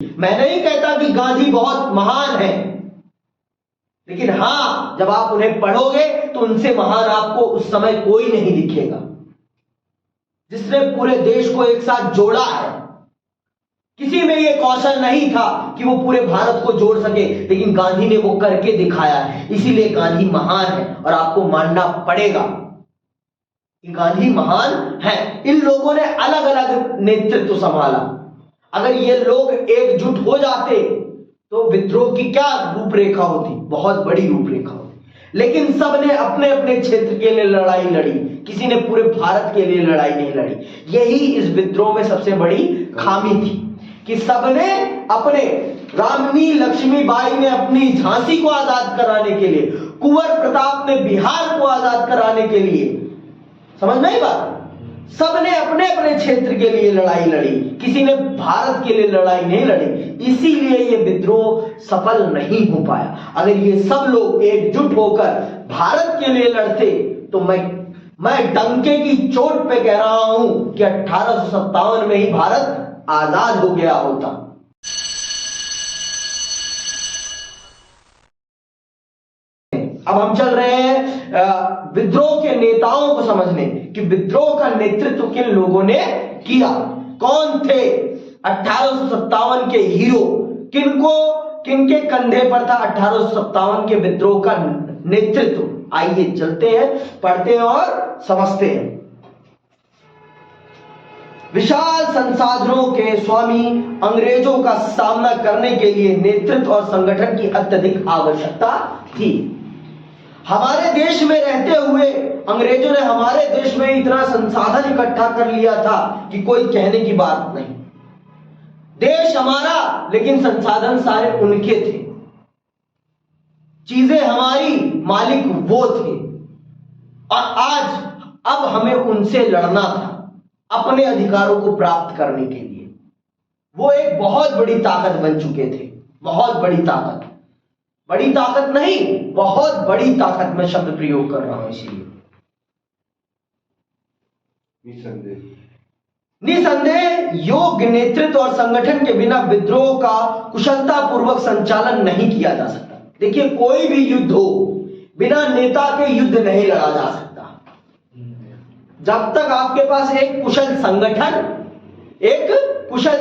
मैं नहीं कहता कि गांधी बहुत महान है, लेकिन हां, जब आप उन्हें पढ़ोगे तो उनसे महान आपको उस समय कोई नहीं दिखेगा। जिसने पूरे देश को एक साथ जोड़ा है, किसी में यह कौशल नहीं था कि वो पूरे भारत को जोड़ सके, लेकिन गांधी ने वो करके दिखाया है। इसीलिए गांधी महान है और आपको मानना पड़ेगा कि गांधी महान है। इन लोगों ने अलग अलग नेतृत्व संभाला। अगर ये लोग एकजुट हो जाते तो विद्रोह की क्या रूपरेखा होती, बहुत बड़ी रूपरेखा होती। लेकिन सबने अपने अपने क्षेत्र के लिए लड़ाई लड़ी, किसी ने पूरे भारत के लिए लड़ाई नहीं लड़ी। यही इस विद्रोह में सबसे बड़ी खामी थी कि सबने अपने, रानी लक्ष्मीबाई ने अपनी झांसी को आजाद कराने के लिए, कुंवर प्रताप ने बिहार को आजाद कराने के लिए, समझ में आई बात, सबने अपने अपने क्षेत्र के लिए लड़ाई लड़ी, किसी ने भारत के लिए लड़ाई नहीं लड़ी। इसीलिए ये विद्रोह सफल नहीं हो पाया। अगर ये सब लोग एकजुट होकर भारत के लिए लड़ते तो मैं डंके की चोट पे कह रहा हूं कि 1857 में ही भारत आजाद हो गया होता। अब हम चल रहे हैं विद्रोह के नेताओं को समझने कि विद्रोह का नेतृत्व किन लोगों ने किया, कौन थे 1857 के हीरो, किनके कंधे पर था 1857 के विद्रोह का नेतृत्व। आइए चलते हैं, पढ़ते हैं और समझते हैं। विशाल संसाधनों के स्वामी अंग्रेजों का सामना करने के लिए नेतृत्व और संगठन की अत्यधिक आवश्यकता थी। हमारे देश में रहते हुए अंग्रेजों ने हमारे देश में इतना संसाधन इकट्ठा कर लिया था कि कोई कहने की बात नहीं। देश हमारा, लेकिन संसाधन सारे उनके थे, चीजें हमारी, मालिक वो थे। और अब हमें उनसे लड़ना था अपने अधिकारों को प्राप्त करने के लिए। वो एक बहुत बड़ी ताकत बन चुके थे, बहुत बड़ी ताकत, बड़ी ताकत नहीं, बहुत बड़ी ताकत में शब्द प्रयोग कर रहा हूं। इसीलिए निसंदेह योग्य नेतृत्व और संगठन के बिना विद्रोह का कुशलता पूर्वक संचालन नहीं किया जा सकता। देखिए, कोई भी युद्ध हो, बिना नेता के युद्ध नहीं लड़ा जा सकता। जब तक आपके पास एक कुशल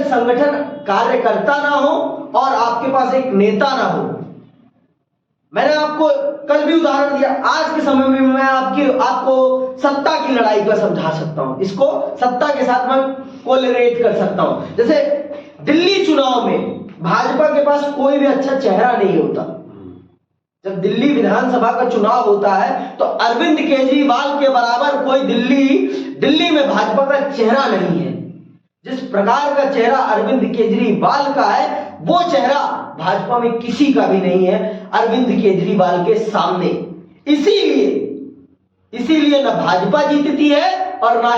संगठन कार्यकर्ता ना हो और आपके पास एक नेता ना हो। मैंने आपको कल भी उदाहरण दिया, आज के समय में मैं आपको सत्ता की लड़ाई का समझा सकता हूं। इसको सत्ता के साथ मैं कोरिलेट कर सकता हूं। जैसे दिल्ली चुनाव में भाजपा के पास कोई भी अच्छा चेहरा नहीं होता। जब दिल्ली विधानसभा का चुनाव होता है तो अरविंद केजरीवाल के बराबर कोई दिल्ली में भाजपा का चेहरा नहीं है। जिस प्रकार का चेहरा अरविंद केजरीवाल का है, वो चेहरा भाजपा में किसी का भी नहीं है अरविंद केजरीवाल के सामने। इसीलिए ना भाजपा जीतती है और ना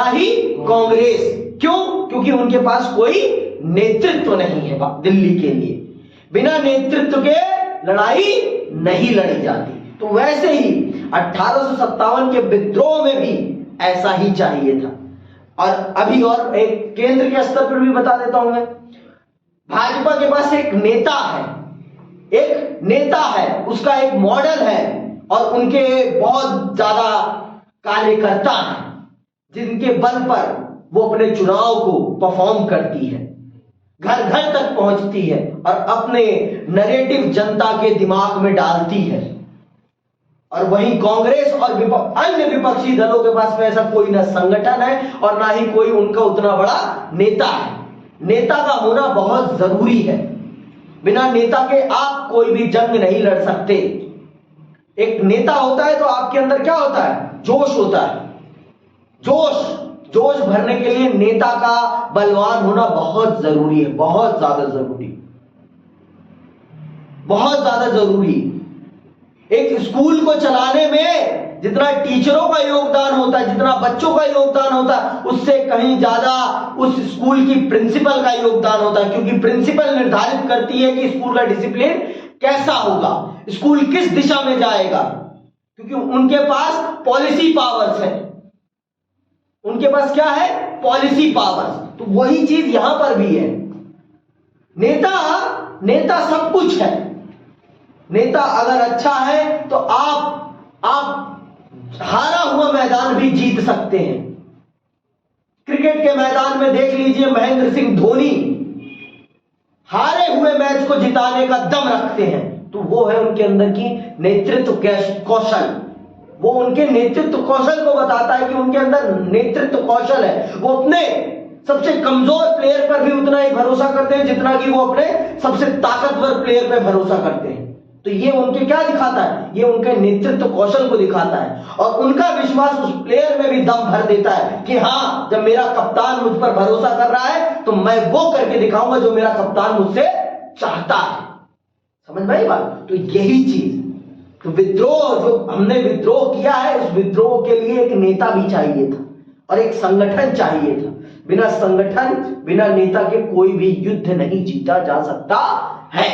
ही कांग्रेस। क्यों? क्योंकि उनके पास कोई नेतृत्व नहीं है। दिल्ली के लिए बिना नेतृत्व के लड़ाई नहीं लड़ी जाती। तो वैसे ही 1857 के विद्रोह में भी ऐसा ही चाहिए था। और अभी और एक केंद्र के स्तर पर भी बता देता हूं मैं। भाजपा के पास एक नेता है, उसका एक मॉडल है और उनके बहुत ज्यादा कार्यकर्ता हैं, जिनके बल पर वो अपने चुनाव को परफॉर्म करती है, घर घर तक पहुंचती है और अपने नैरेटिव जनता के दिमाग में डालती है। और वहीं कांग्रेस और अन्य विपक्षी दलों के पास में ऐसा कोई ना संगठन है और ना ही कोई उनका उतना बड़ा नेता है। नेता का होना बहुत जरूरी है। बिना नेता के आप कोई भी जंग नहीं लड़ सकते। एक नेता होता है तो आपके अंदर क्या होता है? जोश होता है। जोश भरने के लिए नेता का बलवान होना बहुत जरूरी है, बहुत ज्यादा जरूरी। एक स्कूल को चलाने में जितना टीचरों का योगदान होता है, जितना बच्चों का योगदान होता है, उससे कहीं ज्यादा उस स्कूल की प्रिंसिपल का योगदान होता है। क्योंकि प्रिंसिपल निर्धारित करती है कि स्कूल का डिसिप्लिन कैसा होगा, स्कूल किस दिशा में जाएगा। क्योंकि उनके पास पॉलिसी पावर्स है। उनके पास क्या है? Policy powers. तो वही चीज यहां पर भी है। नेता नेता सब कुछ है। नेता अगर अच्छा है तो आप हारा हुआ मैदान भी जीत सकते हैं। क्रिकेट के मैदान में देख लीजिए, महेंद्र सिंह धोनी हारे हुए मैच को जिताने का दम रखते हैं, तो वो है उनके अंदर की नेतृत्व कौशल। वो उनके नेतृत्व कौशल को बताता है कि उनके अंदर नेतृत्व कौशल है। वो अपने सबसे कमजोर प्लेयर पर भी उतना ही भरोसा करते हैं जितना कि वो अपने सबसे ताकतवर प्लेयर पर भरोसा करते हैं। तो ये उनके क्या दिखाता है? ये उनके नेतृत्व कौशल को दिखाता है, और उनका विश्वास उस प्लेयर में भी दम भर देता है कि हाँ, जब मेरा कप्तान मुझ पर भरोसा कर रहा है तो मैं वो करके दिखाऊंगा जो मेरा कप्तान मुझसे चाहता है। समझ में आई बात? तो यही चीज, तो विद्रोह, जो हमने विद्रोह किया है, उस विद्रोह के लिए एक नेता भी चाहिए था और एक संगठन चाहिए था। बिना संगठन, बिना नेता के कोई भी युद्ध नहीं जीता जा सकता है।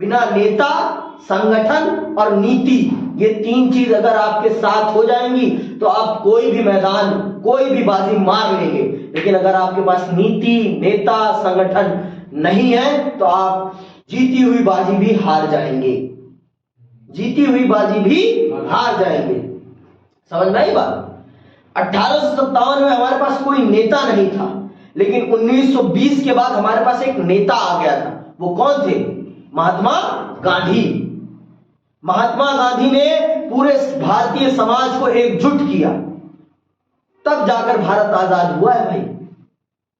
बिना नेता, संगठन और नीति, ये तीन चीज अगर आपके साथ हो जाएंगी तो आप कोई भी मैदान, कोई भी बाजी मार लेंगे। लेकिन अगर आपके पास नीति, नेता, संगठन नहीं है तो आप जीती हुई बाजी भी हार जाएंगे। जीती हुई बाजी भी हार जाएंगे। समझ में आई बात? 1857 में हमारे पास कोई नेता नहीं था, लेकिन 1920 के बाद हमारे पास एक नेता आ गया था। वो कौन थे? महात्मा गांधी। महात्मा गांधी ने पूरे भारतीय समाज को एकजुट किया, तब जाकर भारत आजाद हुआ है भाई।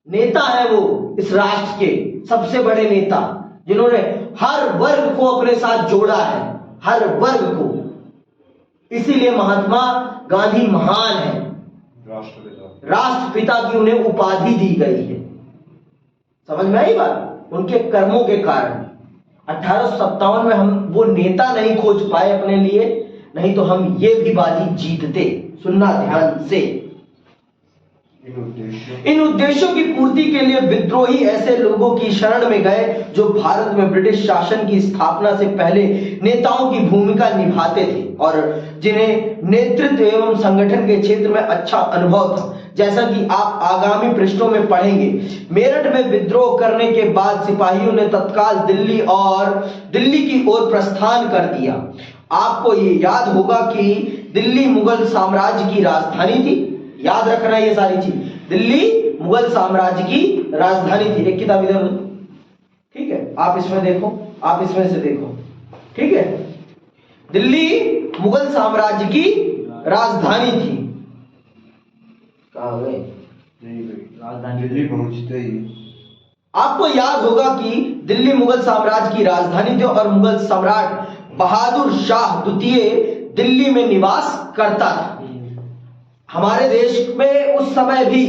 नेता है वो इस राष्ट्र के सबसे बड़े नेता, जिन्होंने हर वर्ग को अपने साथ जोड़ा है, हर वर्ग को। इसीलिए महात्मा गांधी महान है, राष्ट्रपिता की उन्हें उपाधि दी गई है। समझ में आई बात? उनके कर्मों के कारण 1857 में हम वो नेता नहीं खोज पाए अपने लिए, नहीं तो हम ये भी बाजी जीतते। सुनना ध्यान से। इन उद्देश्यों की पूर्ति के लिए विद्रोही ऐसे लोगों की शरण में गए जो भारत में ब्रिटिश शासन की स्थापना से पहले नेताओं की भूमिका निभाते थे और जिन्हें नेतृत्व एवं संगठन के क्षेत्र में अच्छा अनुभव था, जैसा कि आप आगामी पृष्ठों में पढ़ेंगे। मेरठ में विद्रोह करने के बाद सिपाहियों ने तत्काल दिल्ली की ओर प्रस्थान कर दिया। आपको ये याद होगा कि दिल्ली मुगल साम्राज्य की राजधानी थी। याद रखना ये सारी चीज। दिल्ली मुगल साम्राज्य की राजधानी थी। एक किताब इधर, ठीक है, आप इसमें देखो, आप इसमें से देखो, ठीक है। दिल्ली मुगल साम्राज्य की राजधानी थी। कहाँ गए? राजधानी दिल्ली पहुंचते ही आपको याद होगा कि दिल्ली मुगल साम्राज्य की राजधानी थी और मुगल सम्राट बहादुर शाह द्वितीय दिल्ली में निवास करता था। हमारे देश में उस समय भी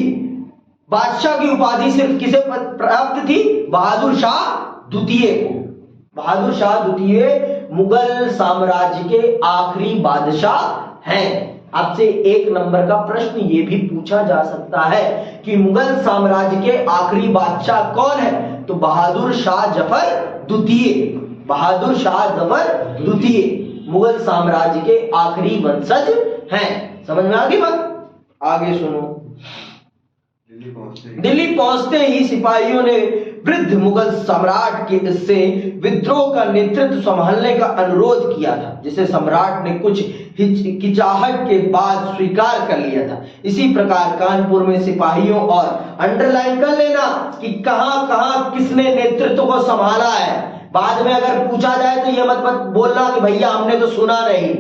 बादशाह की उपाधि सिर्फ किसे प्राप्त थी? बहादुर शाह द्वितीय को। बहादुर शाह द्वितीय मुगल साम्राज्य के आखिरी बादशाह हैं। आपसे एक नंबर का प्रश्न ये भी पूछा जा सकता है कि मुगल साम्राज्य के आखिरी बादशाह कौन है? तो बहादुर शाह जफर द्वितीय। बहादुर शाह जफर द्वितीय मुगल साम्राज्य के आखिरी वंशज हैं। समझ में आ गई बात? आगे सुनो। दिल्ली पहुंचते ही सिपाहियों ने वृद्ध मुगल सम्राट के से विद्रोह का नेतृत्व संभालने का अनुरोध किया था, जिसे सम्राट ने कुछ हिचकिचाहट के बाद स्वीकार कर लिया था। इसी प्रकार कानपुर में सिपाहियों, और अंडरलाइन कर लेना कि कहां कहां किसने नेतृत्व को संभाला है। बाद में अगर पूछा जाए तो यह मत बोलना कि भैया हमने तो सुना नहीं।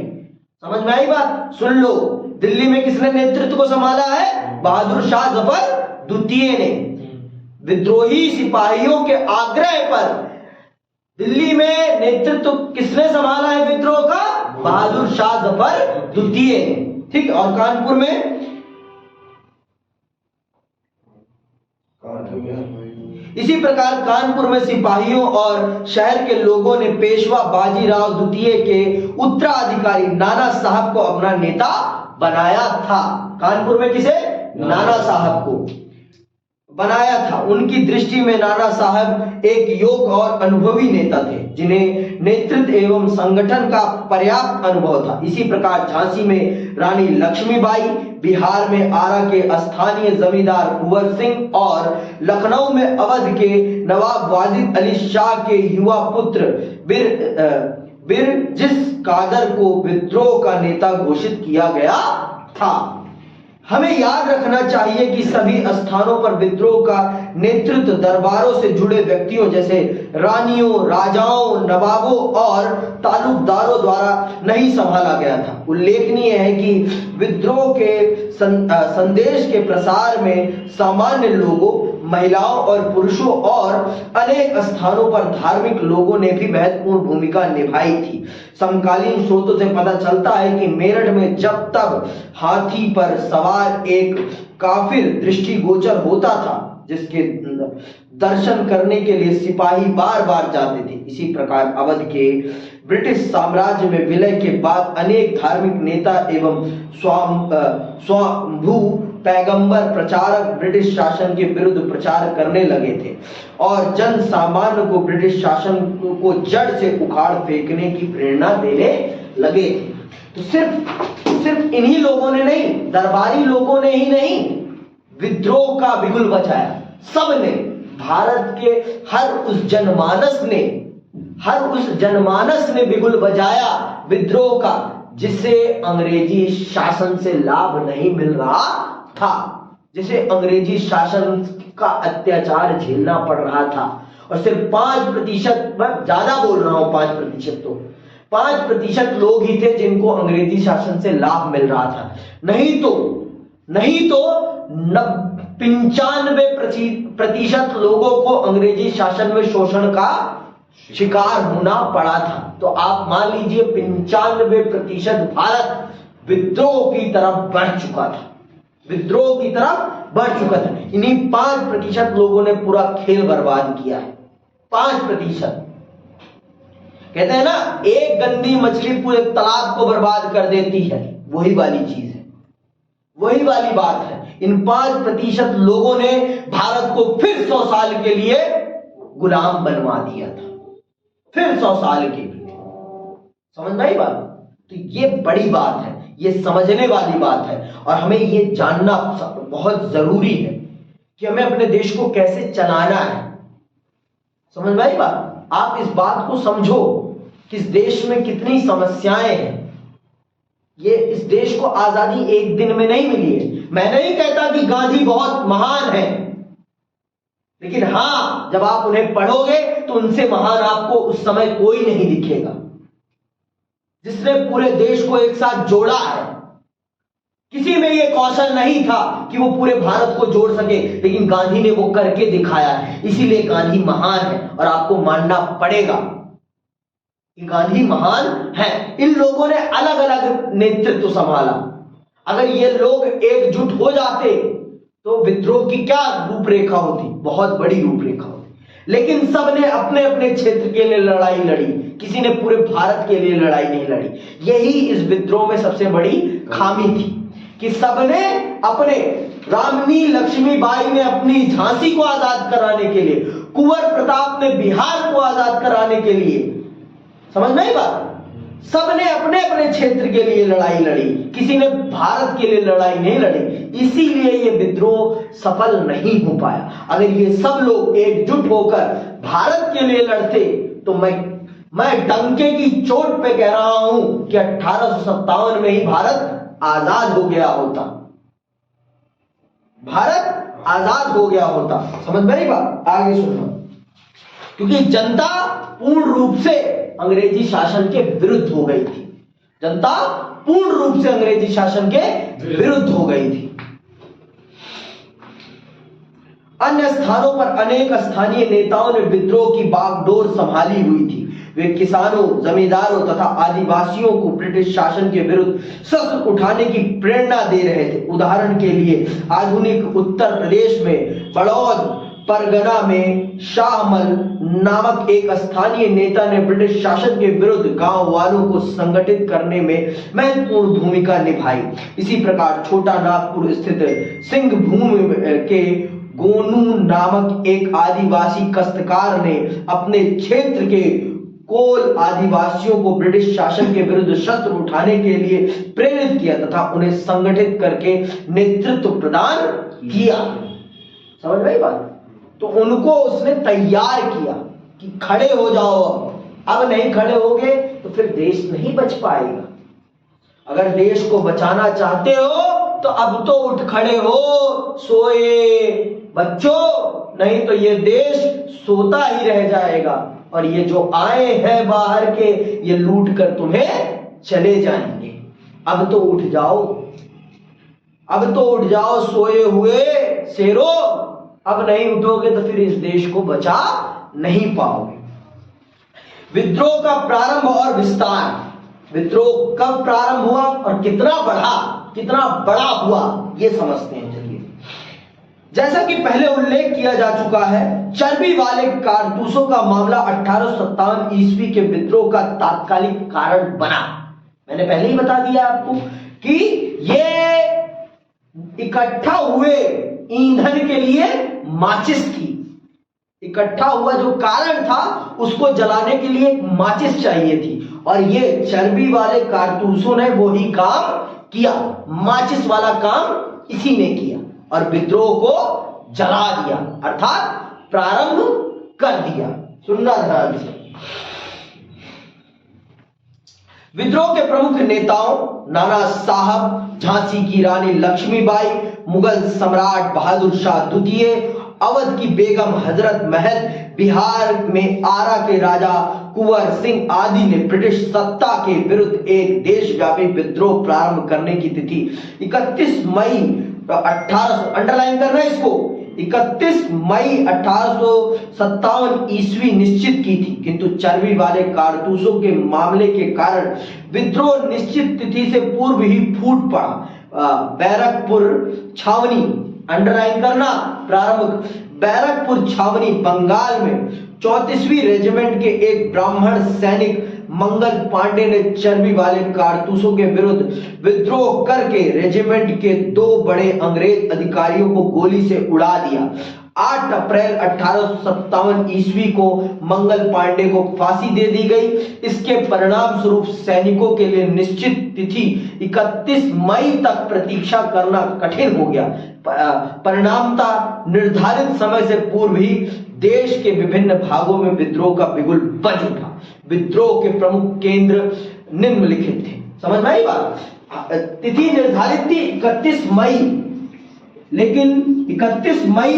समझ में आई बात? सुन लो। दिल्ली में किसने नेतृत्व को संभाला है? बहादुर शाह जफर द्वितीय ने। विद्रोही सिपाहियों के आग्रह पर दिल्ली में नेतृत्व किसने संभाला है विद्रोह का? बहादुर शाह जफर द्वितीय। ठीक। और कानपुर में इसी प्रकार कानपुर में सिपाहियों और शहर के लोगों ने पेशवा बाजीराव द्वितीय के उत्तराधिकारी नाना साहब को अपना नेता बनाया था। कानपुर में किसे? नाना साहब को। बनाया था। उनकी दृष्टि में नाना साहब एक योग्य और अनुभवी नेता थे जिन्हें नेतृत्व एवं संगठन का पर्याप्त अनुभव था। इसी प्रकार झांसी में रानी लक्ष्मीबाई, बिहार में आरा के स्थानीय जमींदार कुंवर सिंह और लखनऊ में अवध के नवाब वाजिद अली शाह के युवा पुत्र बिरजिस कादर को विद्रोह का नेता घोषित किया गया था। हमें याद रखना चाहिए कि सभी स्थानों पर विद्रोह का नेतृत्व दरबारों से जुड़े व्यक्तियों जैसे रानियों, राजाओं, नवाबों और तालुकदारों द्वारा नहीं संभाला गया था। उल्लेखनीय है कि विद्रोह के संदेश के प्रसार में सामान्य लोगों, महिलाओं और पुरुषों और अनेक स्थानों पर धार्मिक लोगों ने भी महत्वपूर्ण भूमिका निभाई थी। समकालीन स्रोतों से पता चलता है कि मेरठ में जब तब हाथी पर सवार एक काफिर दृष्टिगोचर होता था जिसके दर्शन करने के लिए सिपाही बार बार जाते थे। इसी प्रकार अवध के ब्रिटिश साम्राज्य में विलय के बाद अनेक धार्मिक नेता एवं स्वाभू पैगंबर प्रचारक ब्रिटिश शासन के विरुद्ध प्रचार करने लगे थे और जन सामान्य को ब्रिटिश शासन को जड़ से उखाड़ फेंकने की प्रेरणा देने लगे थे। तो सिर्फ इन्हीं लोगों ने नहीं, दरबारी लोगों ने ही नहीं विद्रोह का बिगुल बजाया। सबने, भारत के हर उस जनमानस ने बिगुल बजाया विद्रोह का, जिसे अंग्रेजी शासन से लाभ नहीं मिल रहा था, जिसे अंग्रेजी शासन का अत्याचार झेलना पड़ रहा था। और सिर्फ 5%, मैं ज्यादा बोल रहा हूं, 5% तो 5% लोग ही थे जिनको अंग्रेजी शासन से लाभ मिल रहा था। नहीं तो 95% लोगों को अंग्रेजी शासन में शोषण का शिकार होना पड़ा था। तो आप मान लीजिए 95% भारत विद्रोह की तरफ बढ़ चुका था, विद्रोह की तरफ बढ़ चुका था। इन्हीं 5% लोगों ने पूरा खेल बर्बाद किया है। 5%। कहते हैं ना, एक गंदी मछली पूरे तालाब को बर्बाद कर देती है, वही वाली चीज है, वही वाली बात है। इन 5% लोगों ने भारत को फिर 100 साल के लिए गुलाम बनवा दिया था, फिर 100 साल के लिए। समझ में आई बात? तो ये बड़ी बात है, ये समझने वाली बात है और हमें ये जानना बहुत जरूरी है कि हमें अपने देश को कैसे चलाना है। समझ में आई बात? आप इस बात को समझो कि इस देश में कितनी समस्याएं हैं। ये इस देश को आजादी एक दिन में नहीं मिली है। मैं नहीं कहता कि गांधी बहुत महान है, लेकिन हां, जब आप उन्हें पढ़ोगे तो उनसे महान आपको उस समय कोई नहीं दिखेगा। जिसने पूरे देश को एक साथ जोड़ा है, किसी में यह कौशल नहीं था कि वो पूरे भारत को जोड़ सके, लेकिन गांधी ने वो करके दिखाया है। इसीलिए गांधी महान है और आपको मानना पड़ेगा कि गांधी महान है। इन लोगों ने अलग अलग नेतृत्व संभाला। अगर ये लोग एकजुट हो जाते तो विद्रोह की क्या रूपरेखा होती, बहुत बड़ी रूपरेखा होती। लेकिन सबने अपने अपने क्षेत्र के लिए लड़ाई लड़ी, किसी ने पूरे भारत के लिए लड़ाई नहीं लड़ी। यही इस विद्रोह में सबसे बड़ी खामी थी कि सबने अपने, रानी लक्ष्मीबाई ने अपनी झांसी को आजाद कराने के लिए, कुंवर प्रताप ने बिहार को आजाद कराने के लिए, समझ में आई बात? सबने अपने अपने क्षेत्र के लिए लड़ाई लड़ी, किसी ने भारत के लिए लड़ाई नहीं लड़ी। इसीलिए ये विद्रोह सफल नहीं हो पाया। अगर ये सब लोग एकजुट होकर भारत के लिए लड़ते तो मैं डंके की चोट पे कह रहा हूं कि 1857 में ही भारत आजाद हो गया होता, भारत आजाद हो गया होता। समझ में आई बात? आगे सुनना, क्योंकि जनता पूर्ण रूप से अंग्रेजी शासन के विरुद्ध हो गई थी। जनता पूर्ण रूप से अंग्रेजी शासन के विरुद्ध हो गई थी। अन्य स्थानों पर अनेक स्थानीय नेताओं ने विद्रोह की बागडोर संभाली हुई थी। वे किसानों, जमींदारों तथा आदिवासियों को ब्रिटिश शासन के विरुद्ध शस्त्र उठाने की प्रेरणा दे रहे थे। उदाहरण के लिए आधुनिक उत्तर प्रदेश में बड़ौद परगना में शाहमल नामक एक स्थानीय नेता ने ब्रिटिश शासन के विरुद्ध गांव वालों को संगठित करने में महत्वपूर्ण भूमिका निभाई। इसी प्रकार छोटा नागपुर स्थित सिंह भूमि के गोनू नामक एक आदिवासी काश्तकार ने अपने क्षेत्र के कोल आदिवासियों को ब्रिटिश शासन के विरुद्ध शस्त्र उठाने के लिए प्रेरित किया तथा उन्हें संगठित करके नेतृत्व प्रदान किया। समझ में आई बात? तो उनको उसने तैयार किया कि खड़े हो जाओ, अब नहीं खड़े होगे तो फिर देश नहीं बच पाएगा। अगर देश को बचाना चाहते हो तो अब तो उठ खड़े हो, सोए बच्चों, नहीं तो ये देश सोता ही रह जाएगा और ये जो आए हैं बाहर के ये लूट कर तुम्हें चले जाएंगे। अब तो उठ जाओ, अब तो उठ जाओ सोए हुए शेरों, अब नहीं उठोगे तो फिर इस देश को बचा नहीं पाओगे। विद्रोह का प्रारंभ और विस्तार। विद्रोह कब प्रारंभ हुआ और कितना बड़ा हुआ, ये समझते हैं। चलिए, जैसा कि पहले उल्लेख किया जा चुका है, चर्बी वाले कारतूसों का मामला 1857 ईस्वी के विद्रोह का तात्कालिक कारण बना। मैंने पहले ही बता दिया आपको कि ये इकट्ठा हुए ईंधन के लिए माचिस थी। इकट्ठा हुआ जो कारण था उसको जलाने के लिए माचिस चाहिए थी और ये चर्बी वाले कारतूसों ने वही काम किया, माचिस वाला काम इसी ने किया और विद्रोह को जला दिया, अर्थात प्रारंभ कर दिया। सुनना ध्यान से। विद्रोह के प्रमुख नेताओं नाना साहब, झांसी की रानी लक्ष्मीबाई, मुगल सम्राट बहादुर शाह द्वितीय, अवध की बेगम हजरत महल, बिहार में आरा के राजा कुंवर सिंह आदि ने ब्रिटिश सत्ता के विरुद्ध एक देशव्यापी विद्रोह प्रारंभ करने की तिथि 31 मई 1800, अंडरलाइन करना इसको, 31 मई 1857 ईस्वी निश्चित की थी, किंतु चर्बी वाले कारतूसों के मामले के कारण विद्रोह निश्चित तिथि से पूर्व ही फूट पड़ा। बैरकपुर छावनी, अंडरलाइन करना, प्रारंभ बैरकपुर छावनी बंगाल में 34वीं रेजिमेंट के एक ब्राह्मण सैनिक मंगल पांडे ने चर्बी वाले कारतूसों के विरुद्ध विद्रोह करके रेजिमेंट के 2 बड़े अंग्रेज अधिकारियों को गोली से उड़ा दिया। 8 अप्रैल 1857 ईस्वी को मंगल पांडे को फांसी दे दी गई। इसके परिणाम स्वरूप सैनिकों के लिए निश्चित तिथि 31 मई तक प्रतीक्षा करना कठिन हो गया। परिणामतः निर्धारित समय से पूर्व ही देश के विभिन्न भागों में विद्रोह का बिगुल बज उठा। विद्रोह के प्रमुख केंद्र निम्नलिखित थे। समझ में आई बात? तिथि निर्धारित थी 31 मई, लेकिन 31 मई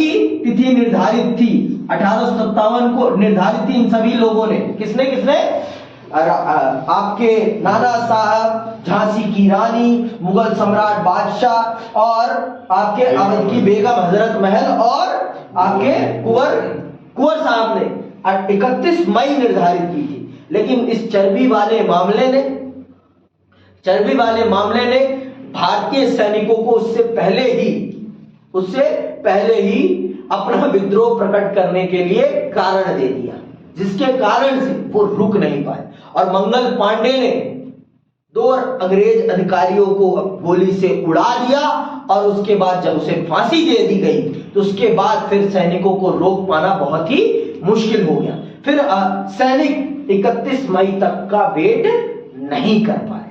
तिथि निर्धारित थी, 1857 को निर्धारित थी इन सभी लोगों ने। किसने किसने? आपके नाना साहब, झांसी की रानी, मुगल सम्राट बादशाह और आपके अवध की बेगम हजरत महल और आपके कुंवर साहब ने 31 मई निर्धारित की थी। लेकिन इस चर्बी वाले मामले ने भारतीय सैनिकों को उससे पहले ही अपना विद्रोह प्रकट करने के लिए कारण दे दिया, जिसके कारण से वो रुक नहीं पाए और मंगल पांडे ने 2 अंग्रेज अधिकारियों को गोली से उड़ा दिया और उसके बाद जब उसे फांसी दे दी गई तो उसके बाद फिर सैनिकों को रोक पाना बहुत ही मुश्किल हो गया। फिर सैनिक 31 मई तक का वेट नहीं कर पाए,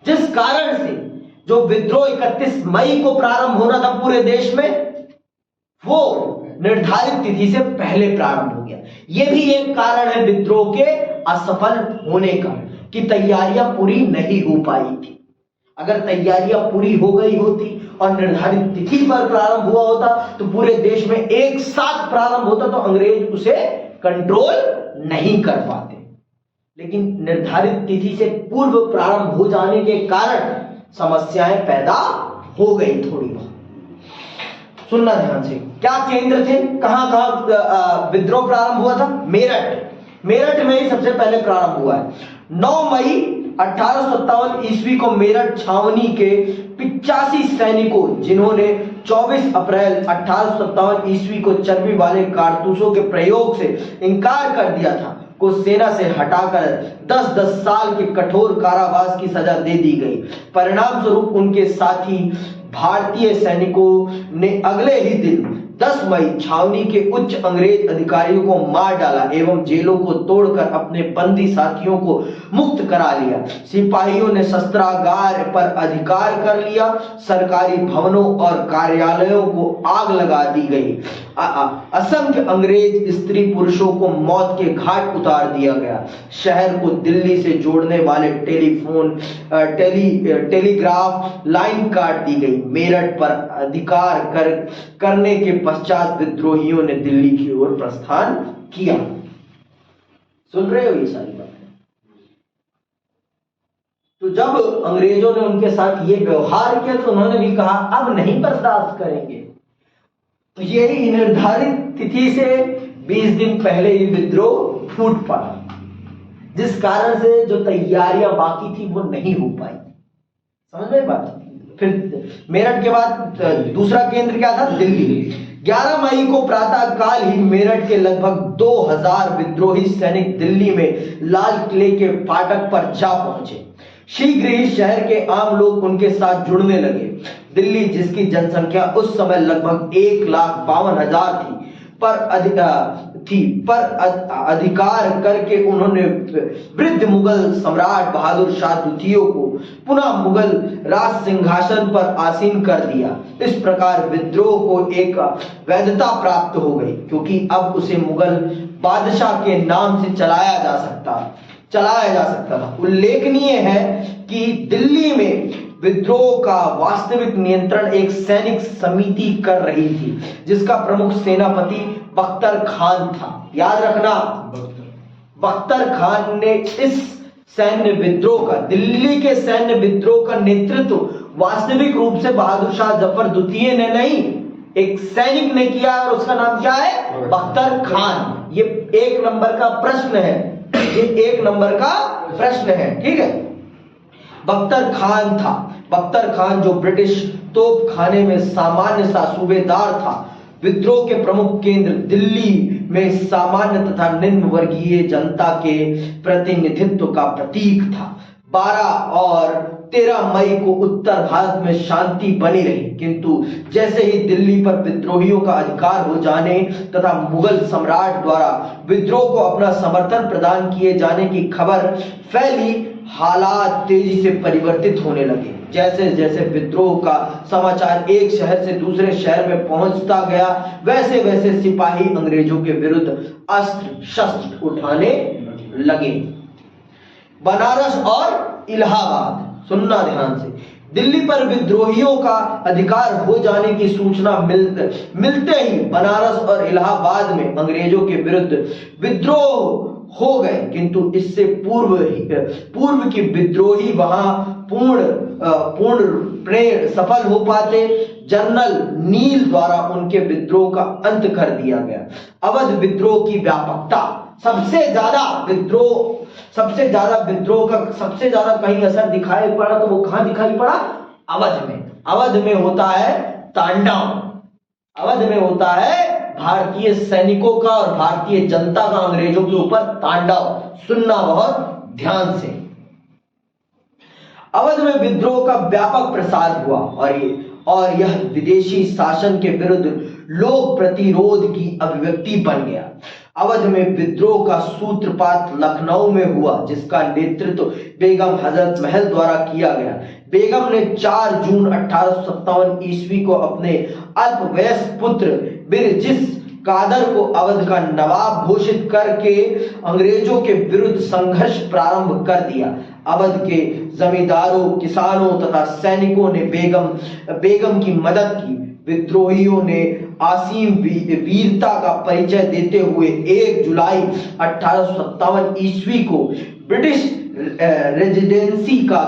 जिस कारण से जो विद्रोह 31 मई को प्रारंभ होना था पूरे देश में, वो निर्धारित तिथि से पहले प्रारंभ हो गया। यह भी एक कारण है विद्रोह के असफल होने का, कि तैयारियां पूरी नहीं हो पाई थी। अगर तैयारियां पूरी हो गई होती और निर्धारित तिथि पर प्रारंभ हुआ होता तो पूरे देश में एक साथ प्रारंभ होता तो अंग्रेज उसे कंट्रोल नहीं कर पाते। लेकिन निर्धारित तिथि से पूर्व प्रारंभ हो जाने के कारण समस्याएं पैदा हो गई थोड़ी बहुत। सुनना ध्यान से, क्या केंद्र थे, कहां कहां विद्रोह प्रारंभ हुआ था? मेरठ में ही सबसे पहले प्रारंभ हुआ है। 9 मई 1857 ईस्वी को मेरठ छावनी के 85 सैनिकों, जिन्होंने 24 अप्रैल 1857 ईस्वी को चर्बी वाले कारतूसों के प्रयोग से इनकार कर दिया था, को सेना से हटाकर 10-10 साल के कठोर कारावास की सजा दे दी गई। परिणाम स्वरूप उनके साथी भारतीय सैनिकों ने अगले ही दिन 10 मई छावनी के उच्च अंग्रेज अधिकारियों को मार डाला एवं जेलों को तोड़कर अपने बंदी साथियों को मुक्त करा लिया। सिपाहियों ने शस्त्रागार पर अधिकार कर लिया। सरकारी भवनों और कार्यालयों को आग लगा दी गई। असंख्य अंग्रेज स्त्री पुरुषों को मौत के घाट उतार दिया गया। शहर को दिल्ली से जोड़ने वाले टेलीग्राफ लाइन काट दी गई। मेरठ पर अधिकार करने के पश्चात विद्रोहियों ने दिल्ली की ओर प्रस्थान किया। सुन रहे हो ये सारी बातें? तो जब अंग्रेजों ने उनके साथ ये व्यवहार किया तो उन्होंने भी कहा अब नहीं बर्दाश्त करेंगे। तो यही निर्धारित तिथि से 20 दिन पहले ये विद्रोह फूट पड़ा, जिस कारण से जो तैयारियां बाकी थी वो नहीं हो पाई। समझ में बात? फिर मेरठ के बाद दूसरा केंद्र क्या था? दिल्ली। 11 मई को प्रातः काल ही मेरठ के लगभग 2000 विद्रोही सैनिक दिल्ली में लाल किले के फाटक पर जा पहुंचे। शीघ्र ही शहर के आम लोग उनके साथ जुड़ने लगे। दिल्ली, जिसकी जनसंख्या उस समय लगभग 1,52,000 थी, पर अधिकार करके उन्होंने वृद्ध मुगल सम्राट बहादुर शाह द्वितीय को पुनः मुगल राज सिंहासन पर आसीन कर दिया। इस प्रकार विद्रोह को एक वैधता प्राप्त हो गई, क्योंकि अब उसे मुगल बादशाह के नाम से चलाया जा सकता था। उल्लेखनीय है कि दिल्ली में विद्रोह का वास्तविक नियंत्रण एक सैनिक समिति कर रही थी, जिसका प्रमुख सेनापति बख्तर खान था। याद रखना, बख्तर खान ने इस सैन्य विद्रोह का, दिल्ली के सैन्य विद्रोह का नेतृत्व वास्तविक रूप से बहादुर शाह जफर द्वितीय ने नहीं, एक सैनिक ने किया, और उसका नाम क्या है? बख्तर खान। ये 1 नंबर का प्रश्न है, ये 1 नंबर का प्रश्न है, ठीक है। बख्तर खान था। बख्तर खान जो ब्रिटिश तोप खाने में सामान्य सा सूबेदार था, विद्रोह के प्रमुख केंद्र दिल्ली में सामान्य तथा निम्न वर्गीय जनता के प्रतिनिधित्व का प्रतीक था। 12 और 13 मई को उत्तर भारत में शांति बनी रही, किंतु जैसे ही दिल्ली पर विद्रोहियों का अधिकार हो जाने तथा मुगल सम्राट द्वारा विद्रोह को अपना समर्थन प्रदान किए जाने की खबर फैली, हालात तेजी से परिवर्तित होने लगे। जैसे जैसे विद्रोह का समाचार एक शहर से दूसरे शहर में पहुंचता गया, वैसे वैसे सिपाही अंग्रेजों के विरुद्ध अस्त्र शस्त्र उठाने लगे। बनारस और इलाहाबाद, सुनना ध्यान से, दिल्ली पर विद्रोहियों का अधिकार हो जाने की सूचना मिलते ही बनारस और इलाहाबाद में अंग्रेजों के विरुद्ध विद्रोह हो गए, किंतु इससे पूर्व की विद्रोही वहां पूर्ण सफल हो पाते। जनरल नील द्वारा उनके विद्रोह का अंत कर दिया गया। अवध विद्रोह की व्यापकता, सबसे ज्यादा विद्रोह का सबसे ज्यादा कहीं असर दिखाई पड़ा तो वो कहां दिखाई पड़ा? अवध में। अवध में होता है तांडव, अवध में होता है भारतीय सैनिकों का और भारतीय जनता का अंग्रेजों के ऊपर तांडव। सुनना बहुत ध्यान से। अवध में विद्रोह का व्यापक प्रसार हुआ और यह विदेशी शासन के विरुद्ध लोक प्रतिरोध की अभिव्यक्ति बन गया। अवध में विद्रोह का सूत्रपात लखनऊ में हुआ, जिसका नेतृत्व बेगम हजरत महल द्वारा किया गया। बेगम ने 4 जून 1857 ईस्वी को अपने अल्पवयस्क पुत्र बिरजिस कादर को अवध का नवाब घोषित करके अंग्रेजों के विरुद्ध संघर्ष प्रारंभ कर दिया। अवध के जमींदारों, किसानों तथा सैनिकों ने बेगम की मदद की। विद्रोहियों ने असीम वीरता का परिचय देते हुए 1 जुलाई 1857 ईस्वी को ब्रिटिश रेजिडेंसी का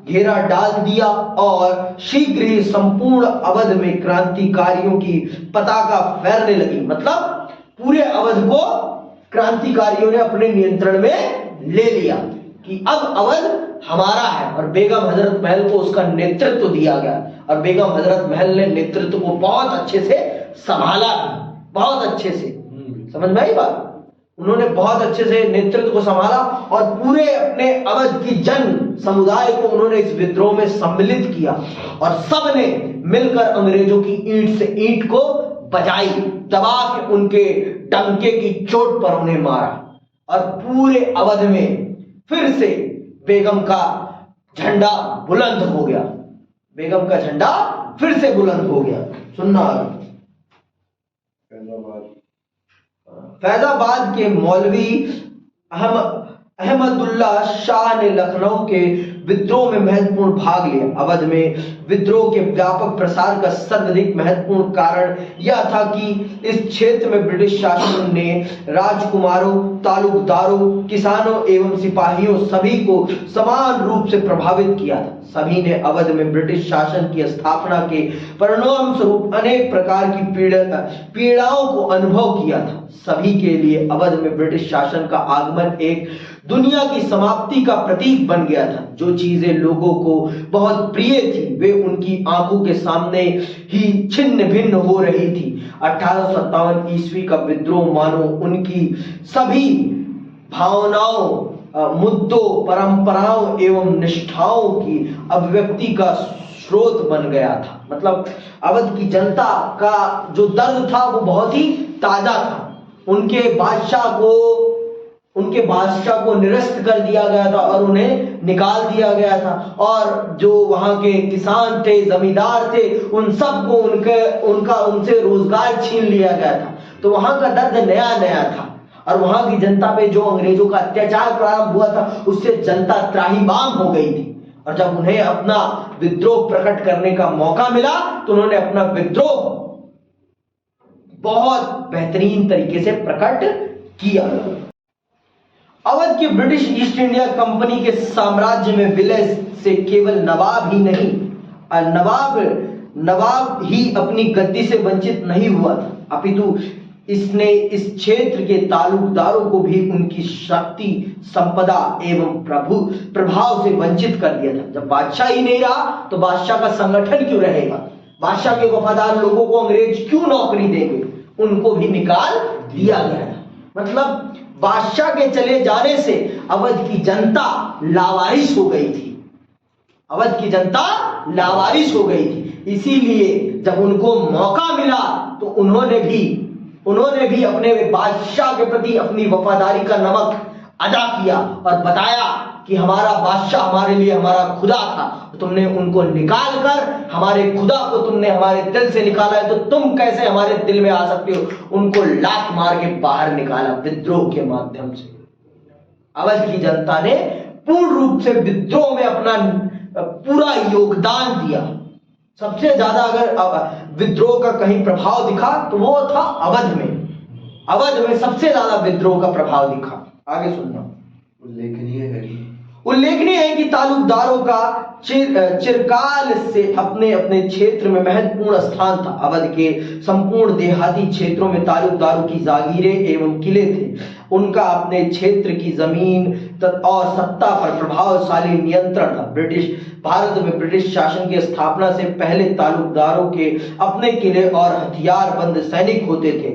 घेरा डाल दिया और शीघ्र ही संपूर्ण अवध में क्रांतिकारियों की पताका फहरने लगी। मतलब पूरे अवध को क्रांतिकारियों ने अपने नियंत्रण में ले लिया कि अब अवध हमारा है, और बेगम हजरत महल को उसका नेतृत्व दिया गया। और बेगम हजरत महल ने नेतृत्व को बहुत अच्छे से संभाला, बहुत अच्छे से। समझ में आई बात? उन्होंने बहुत अच्छे से नेतृत्व को संभाला और पूरे अपने अवध की जन समुदाय को उन्होंने इस विद्रोह में सम्मिलित किया और सबने मिलकर अंग्रेजों की ईंट से ईंट को बजाई, दबा के उनके डंके की चोट पर उन्हें मारा और पूरे अवध में फिर से बेगम का झंडा बुलंद हो गया। बेगम का झंडा फिर से बुलंद हो गया। सुनना, फैजाबाद के मौलवी अहमदुल्ला शाह ने लखनऊ के विद्रोह में महत्वपूर्ण भाग लिया। अवध में विद्रोह के व्यापक प्रसार का सर्वाधिक महत्वपूर्ण कारण यह था कि इस क्षेत्र में ब्रिटिश शासन ने राजकुमारों, तालुकदारों, किसानों एवं सिपाहियों सभी को समान रूप से प्रभावित किया था। सभी ने अवध में ब्रिटिश शासन की स्थापना के परिणाम स्वरूप अनेक प्रकार की पीड़ाओं को अनुभव किया था। सभी के लिए अवध में ब्रिटिश शासन का आगमन एक दुनिया की समाप्ति का प्रतीक बन गया था। जो चीजें लोगों को बहुत प्रिय थी वे उनकी आंखों के सामने ही छिन्न भिन्न हो रही थी। 1857 ईस्वी का विद्रोह मानो उनकी सभी भावनाओं, मुद्दों, परंपराओं एवं निष्ठाओं की अभिव्यक्ति का स्रोत बन गया था। मतलब अवध की जनता का जो दर्द था वो बहुत ही ताजा था। उनके बादशाह को निरस्त कर दिया गया था और उन्हें निकाल दिया गया था, और जो वहां के किसान थे, जमींदार थे, उन सबको उनसे रोजगार छीन लिया गया था। तो वहां का दर्द नया नया था और वहां की जनता पे जो अंग्रेजों का अत्याचार प्रारंभ हुआ था उससे जनता त्राहिमाम हो गई थी। और जब उन्हें अपना विद्रोह प्रकट करने का मौका मिला तो उन्होंने अपना विद्रोह बहुत बेहतरीन तरीके से प्रकट किया। अवध के ब्रिटिश ईस्ट इंडिया कंपनी के साम्राज्य में विलय से केवल नवाब ही नहीं, नवाब ही अपनी गद्दी से वंचित नहीं हुआ था, अपितु इसने इस क्षेत्र के तालुकदारों को भी उनकी शक्ति, संपदा एवं प्रभाव से वंचित कर दिया था। जब बादशाह ही नहीं रहा तो बादशाह का संगठन क्यों रहेगा? बादशाह के वफादार लोगों को अंग्रेज क्यों नौकरी देंगे? उनको भी निकाल दिया गया था। मतलब बादशाह के चले जाने से अवध की जनता लावारिस हो गई थी। अवध की जनता लावारिस हो गई थी। इसीलिए जब उनको मौका मिला तो उन्होंने भी अपने बादशाह के प्रति अपनी वफादारी का नमक अदा किया और बताया कि हमारा बादशाह हमारे लिए हमारा खुदा था। तुमने उनको निकाल कर हमारे खुदा को तुमने हमारे दिल से निकाला है, तो तुम कैसे हमारे दिल में आ सकते हो? उनको लात मार के बाहर निकाला विद्रोह के माध्यम से। अवध की जनता ने पूर्ण रूप से विद्रोह में अपना पूरा योगदान दिया। सबसे ज्यादा अगर विद्रोह का कहीं प्रभाव दिखा तो वो था अवध में। अवध में सबसे ज्यादा विद्रोह का प्रभाव दिखा। आगे सुनना। उल्लेखनीय है कि तालुकदारों का चिरकाल से अपने अपने क्षेत्र में महत्वपूर्ण स्थान था। अवध के संपूर्ण देहाती क्षेत्रों में तालुकदारों की जागीरें एवं किले थे। उनका अपने क्षेत्र की जमीन और सत्ता पर प्रभावशाली नियंत्रण था। भारत में ब्रिटिश शासन की स्थापना से पहले तालुकदारों के अपने किले और हथियारबंद सैनिक होते थे।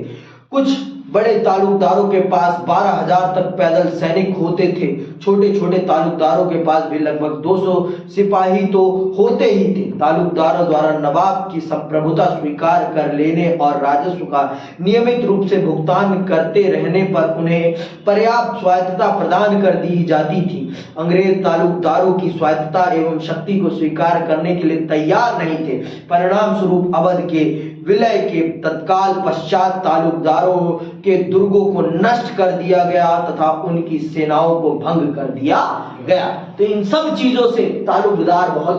कुछ बड़े तालुकदारों के पास 12,000 तक पैदल सैनिक होते थे। छोटे छोटे तालुकदारों के पास भी लगभग 200 सिपाही तो होते ही थे। तालुकदारों द्वारा नवाब की संप्रभुता स्वीकार कर लेने और राजस्व का नियमित रूप से भुगतान करते रहने पर उन्हें पर्याप्त स्वायत्तता प्रदान कर दी जाती थी। अंग्रेज तालुकदारों की स्वायत्तता एवं शक्ति को स्वीकार करने के लिए तैयार नहीं थे। परिणाम स्वरूप अवध के विलय के तत्काल पश्चात तालुकदारों के दुर्गों को नष्ट कर दिया गया तथा उनकी सेनाओं को भंग कर दिया गया। तो इन सब चीजों से तालुकदार बहुत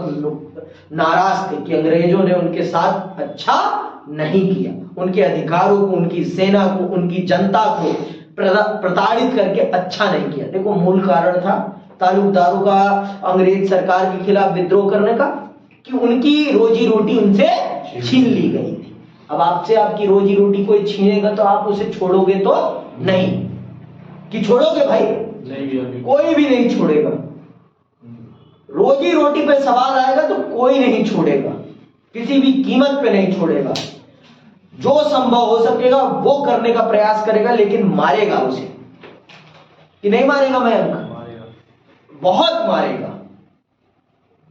नाराज थे कि अंग्रेजों ने उनके साथ अच्छा नहीं किया। उनके अधिकारों को, उनकी सेना को, उनकी जनता को प्रताड़ित करके अच्छा नहीं किया। देखो, मूल कारण था तालुकदारों का अंग्रेज सरकार के खिलाफ विद्रोह करने का कि उनकी रोजी रोटी उनसे छीन ली गई थी। अब आपसे आपकी रोजी रोटी कोई छीनेगा तो आप उसे छोड़ोगे तो नहीं कि छोड़ोगे भाई? नहीं, कोई भी नहीं छोड़ेगा। रोजी रोटी पे सवाल आएगा तो कोई नहीं छोड़ेगा, किसी भी कीमत पे नहीं छोड़ेगा। जो संभव हो सकेगा वो करने का प्रयास करेगा, लेकिन मारेगा उसे कि नहीं मारेगा? मयंक बहुत मारेगा,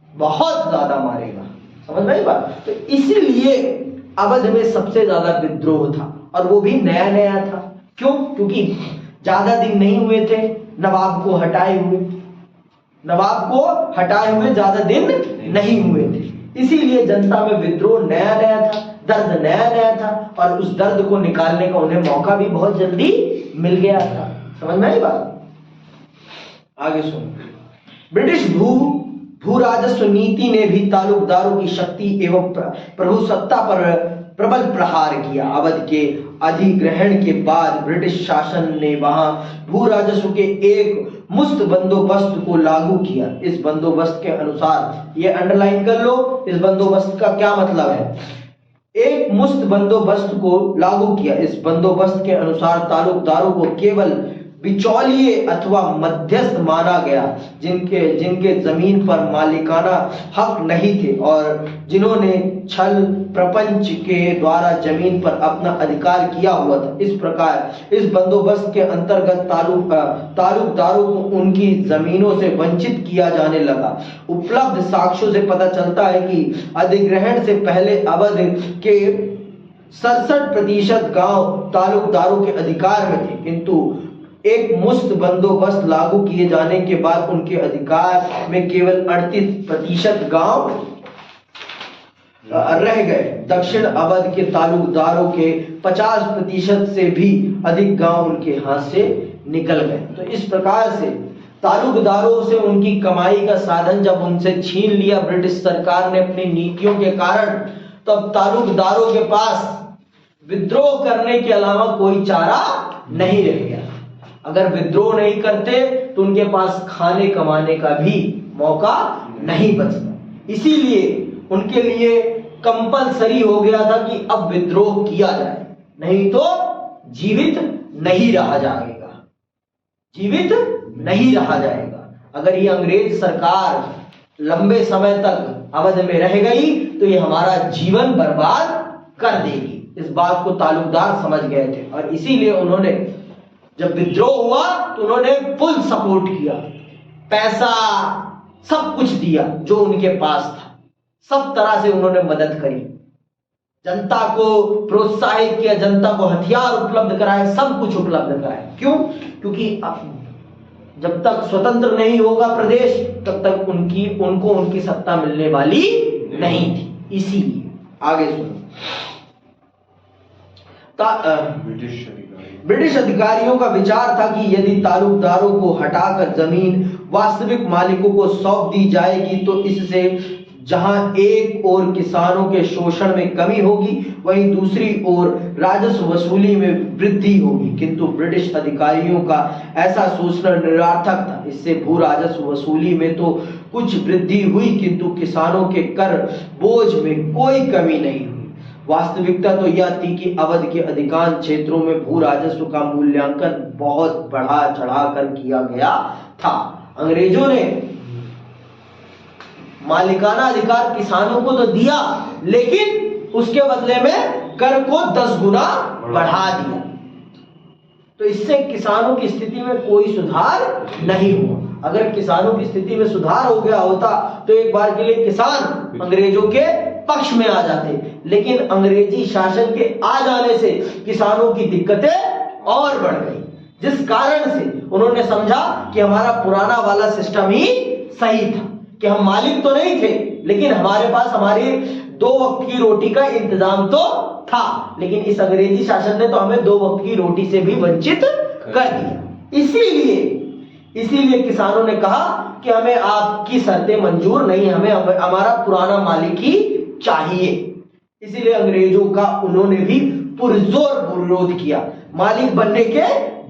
बहुत ज्यादा मारेगा। समझ में आई बात? तो इसीलिए अवध में सबसे ज्यादा विद्रोह था, और वो भी नया नया था। क्यों? क्योंकि ज्यादा दिन नहीं हुए थे नवाब को हटाए हुए ज्यादा दिन नहीं हुए थे, इसीलिए जनता में विद्रोह नया नया था, दर्द नया नया था, और उस दर्द को निकालने का उन्हें मौका भी बहुत जल्दी मिल गया था। समझ में आई बात? आगे सुनो। ब्रिटिश भू राजस्व नीति ने भी तालुकदारों की शक्ति एवं प्रभुसत्ता पर प्रबल प्रहार किया। अवध के अधिग्रहण के बाद ब्रिटिश शासन ने वहां भू राजस्व के एक मुस्त बंदोबस्त को लागू किया। इस बंदोबस्त के अनुसार, ये अंडरलाइन कर लो, इस बंदोबस्त का क्या मतलब है। एक मुस्त बंदोबस्त को लागू किया। इस बंदोबस्त के अनुसार तालुकदारों को केवल बिचौलिए अथवा मध्यस्थ माना गया, जिनके जमीन पर मालिकाना हक नहीं थे और जिन्होंने छल प्रपंच के द्वारा जमीन पर अपना अधिकार किया हुआ था। इस प्रकार इस बंदोबस्त के अंतर्गत तालुकदारों को उनकी जमीनों से वंचित किया जाने लगा। उपलब्ध साक्ष्यों से पता चलता है कि अधिग्रहण से पहले अवध के 67% गांव तालुकदारों के अधिकार में थे, किंतु एक मुस्त बंदोबस्त लागू किए जाने के बाद उनके अधिकार में केवल 38% गांव रह गए। दक्षिण अवध के तालुकदारों के 50% से भी अधिक गांव उनके हाथ से निकल गए। तो इस प्रकार से तालुकदारों से उनकी कमाई का साधन जब उनसे छीन लिया ब्रिटिश सरकार ने अपनी नीतियों के कारण, तो अब तालुकदारों के पास विद्रोह करने के अलावा कोई चारा नहीं रह गया। अगर विद्रोह नहीं करते तो उनके पास खाने कमाने का भी मौका नहीं बचता। इसीलिए उनके लिए कंपलसरी हो गया था कि अब विद्रोह किया जाए, नहीं तो जीवित नहीं रहा जाएगा। अगर ये अंग्रेज सरकार लंबे समय तक अवध में रह गई तो ये हमारा जीवन बर्बाद कर देगी। इस बात को तालुकदार समझ गए थे, और इसीलिए उन्होंने जब विद्रोह हुआ तो उन्होंने फुल सपोर्ट किया, पैसा सब कुछ दिया जो उनके पास था, सब तरह से उन्होंने मदद करी, जनता को प्रोत्साहित किया, जनता को हथियार उपलब्ध कराए, सब कुछ उपलब्ध कराए। क्यों? क्योंकि जब तक स्वतंत्र नहीं होगा प्रदेश तब तक उनको उनकी सत्ता मिलने वाली नहीं थी। इसीलिए आगे सुनो। ब्रिटिश अधिकारियों का विचार था कि यदि तालुकदारों को हटाकर जमीन वास्तविक मालिकों को सौंप दी जाएगी तो इससे जहां एक ओर किसानों के शोषण में कमी होगी, वहीं दूसरी ओर राजस्व वसूली में वृद्धि होगी। किंतु ब्रिटिश अधिकारियों का ऐसा सोचना निरर्थक था। इससे भू राजस्व वसूली में तो कुछ वृद्धि हुई, किंतु किसानों के कर बोझ में कोई कमी नहीं हुई। वास्तविकता तो यह थी कि अवध के अधिकांश क्षेत्रों में भू राजस्व का मूल्यांकन बहुत बढ़ा चढ़ाकर किया गया था। अंग्रेजों ने मालिकाना अधिकार किसानों को तो दिया, लेकिन उसके बदले में कर को 10 गुना बढ़ा दिया। तो इससे किसानों की स्थिति में कोई सुधार नहीं हुआ। अगर किसानों की स्थिति में सुधार हो गया होता तो एक बार के लिए किसान अंग्रेजों के पक्ष में आ जाते, लेकिन अंग्रेजी शासन के आ जाने से किसानों की दिक्कतें और बढ़ गई, जिस कारण से उन्होंने समझा कि हमारा पुराना वाला सिस्टम ही सही था, कि हम मालिक तो नहीं थे लेकिन हमारे पास हमारी 2 वक्त की रोटी का इंतजाम तो था, लेकिन इस अंग्रेजी शासन ने तो हमें 2 वक्त की रोटी से भी वंचित कर दिया। इसीलिए किसानों ने कहा कि हमें आपकी शर्तें मंजूर नहीं, हमें हमारा पुराना मालिक ही चाहिए। इसीलिए अंग्रेजों का उन्होंने भी पुरजोर विरोध किया। मालिक बनने के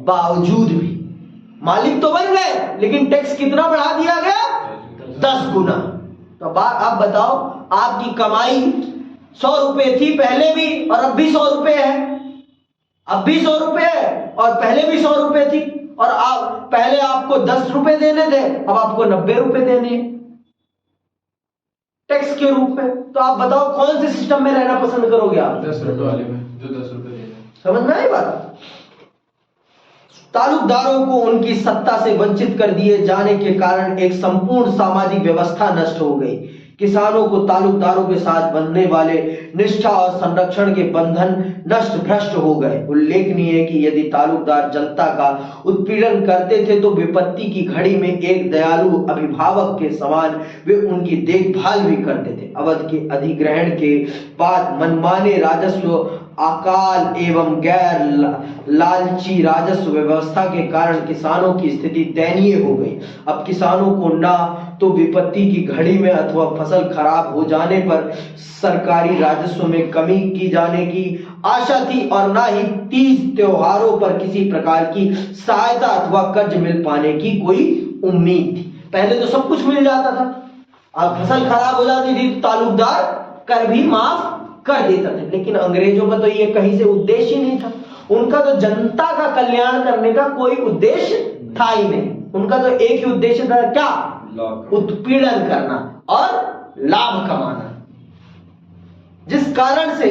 बावजूद भी, मालिक तो बन गए लेकिन टैक्स कितना बढ़ा दिया गया? 10 गुना। तो आप बताओ, आपकी कमाई 100 रुपए थी पहले भी और अब भी 100 रुपए है, अब भी 100 रुपए है और पहले भी 100 रुपए थी, और आप पहले आपको 10 रुपए देने थे, अब आपको 90 रुपए देने टैक्स के रूप में। तो आप बताओ कौन से सिस्टम में रहना पसंद करोगे आप? 10 रुपए वाले में जो 10 रुपए दे। समझ में आई बात? तालुकदारों को उनकी सत्ता से वंचित कर दिए जाने के कारण एक संपूर्ण सामाजिक व्यवस्था नष्ट हो गई। किसानों को ताल्लुकदारों के साथ बंधने वाले निष्ठा और संरक्षण के बंधन नष्ट भ्रष्ट हो गए। उल्लेखनीय है कि यदि ताल्लुकदार जनता का उत्पीड़न करते थे तो विपत्ति की घड़ी में एक दयालु अभिभावक के समान वे उनकी देखभाल भी करते थे। अवध के अधिग्रहण के बाद मनमाने राजस्व, अकाल एवं गैर लालची राजस्व व्यवस्था के कारण किसानों की स्थिति दयनीय हो गई। अब किसानों को ना तो विपत्ति की घड़ी में अथवा फसल खराब हो जाने पर सरकारी राजस्व में कमी की जाने की आशा थी और ना ही तीज त्योहारों पर किसी प्रकार की सहायता अथवा कर्ज मिल पाने की कोई उम्मीद थी। पहले तो सब कुछ मिल जाता था, अब फसल खराब हो जाती थी तो ताल्लुकदार कर भी माफ कर देता था। लेकिन अंग्रेजों का तो ये कहीं से उद्देश्य ही नहीं था। उनका तो जनता का कल्याण करने का कोई उद्देश्य था ही नहीं। उनका तो एक ही उद्देश्य था, क्या? उत्पीड़न करना और लाभ कमाना। जिस कारण से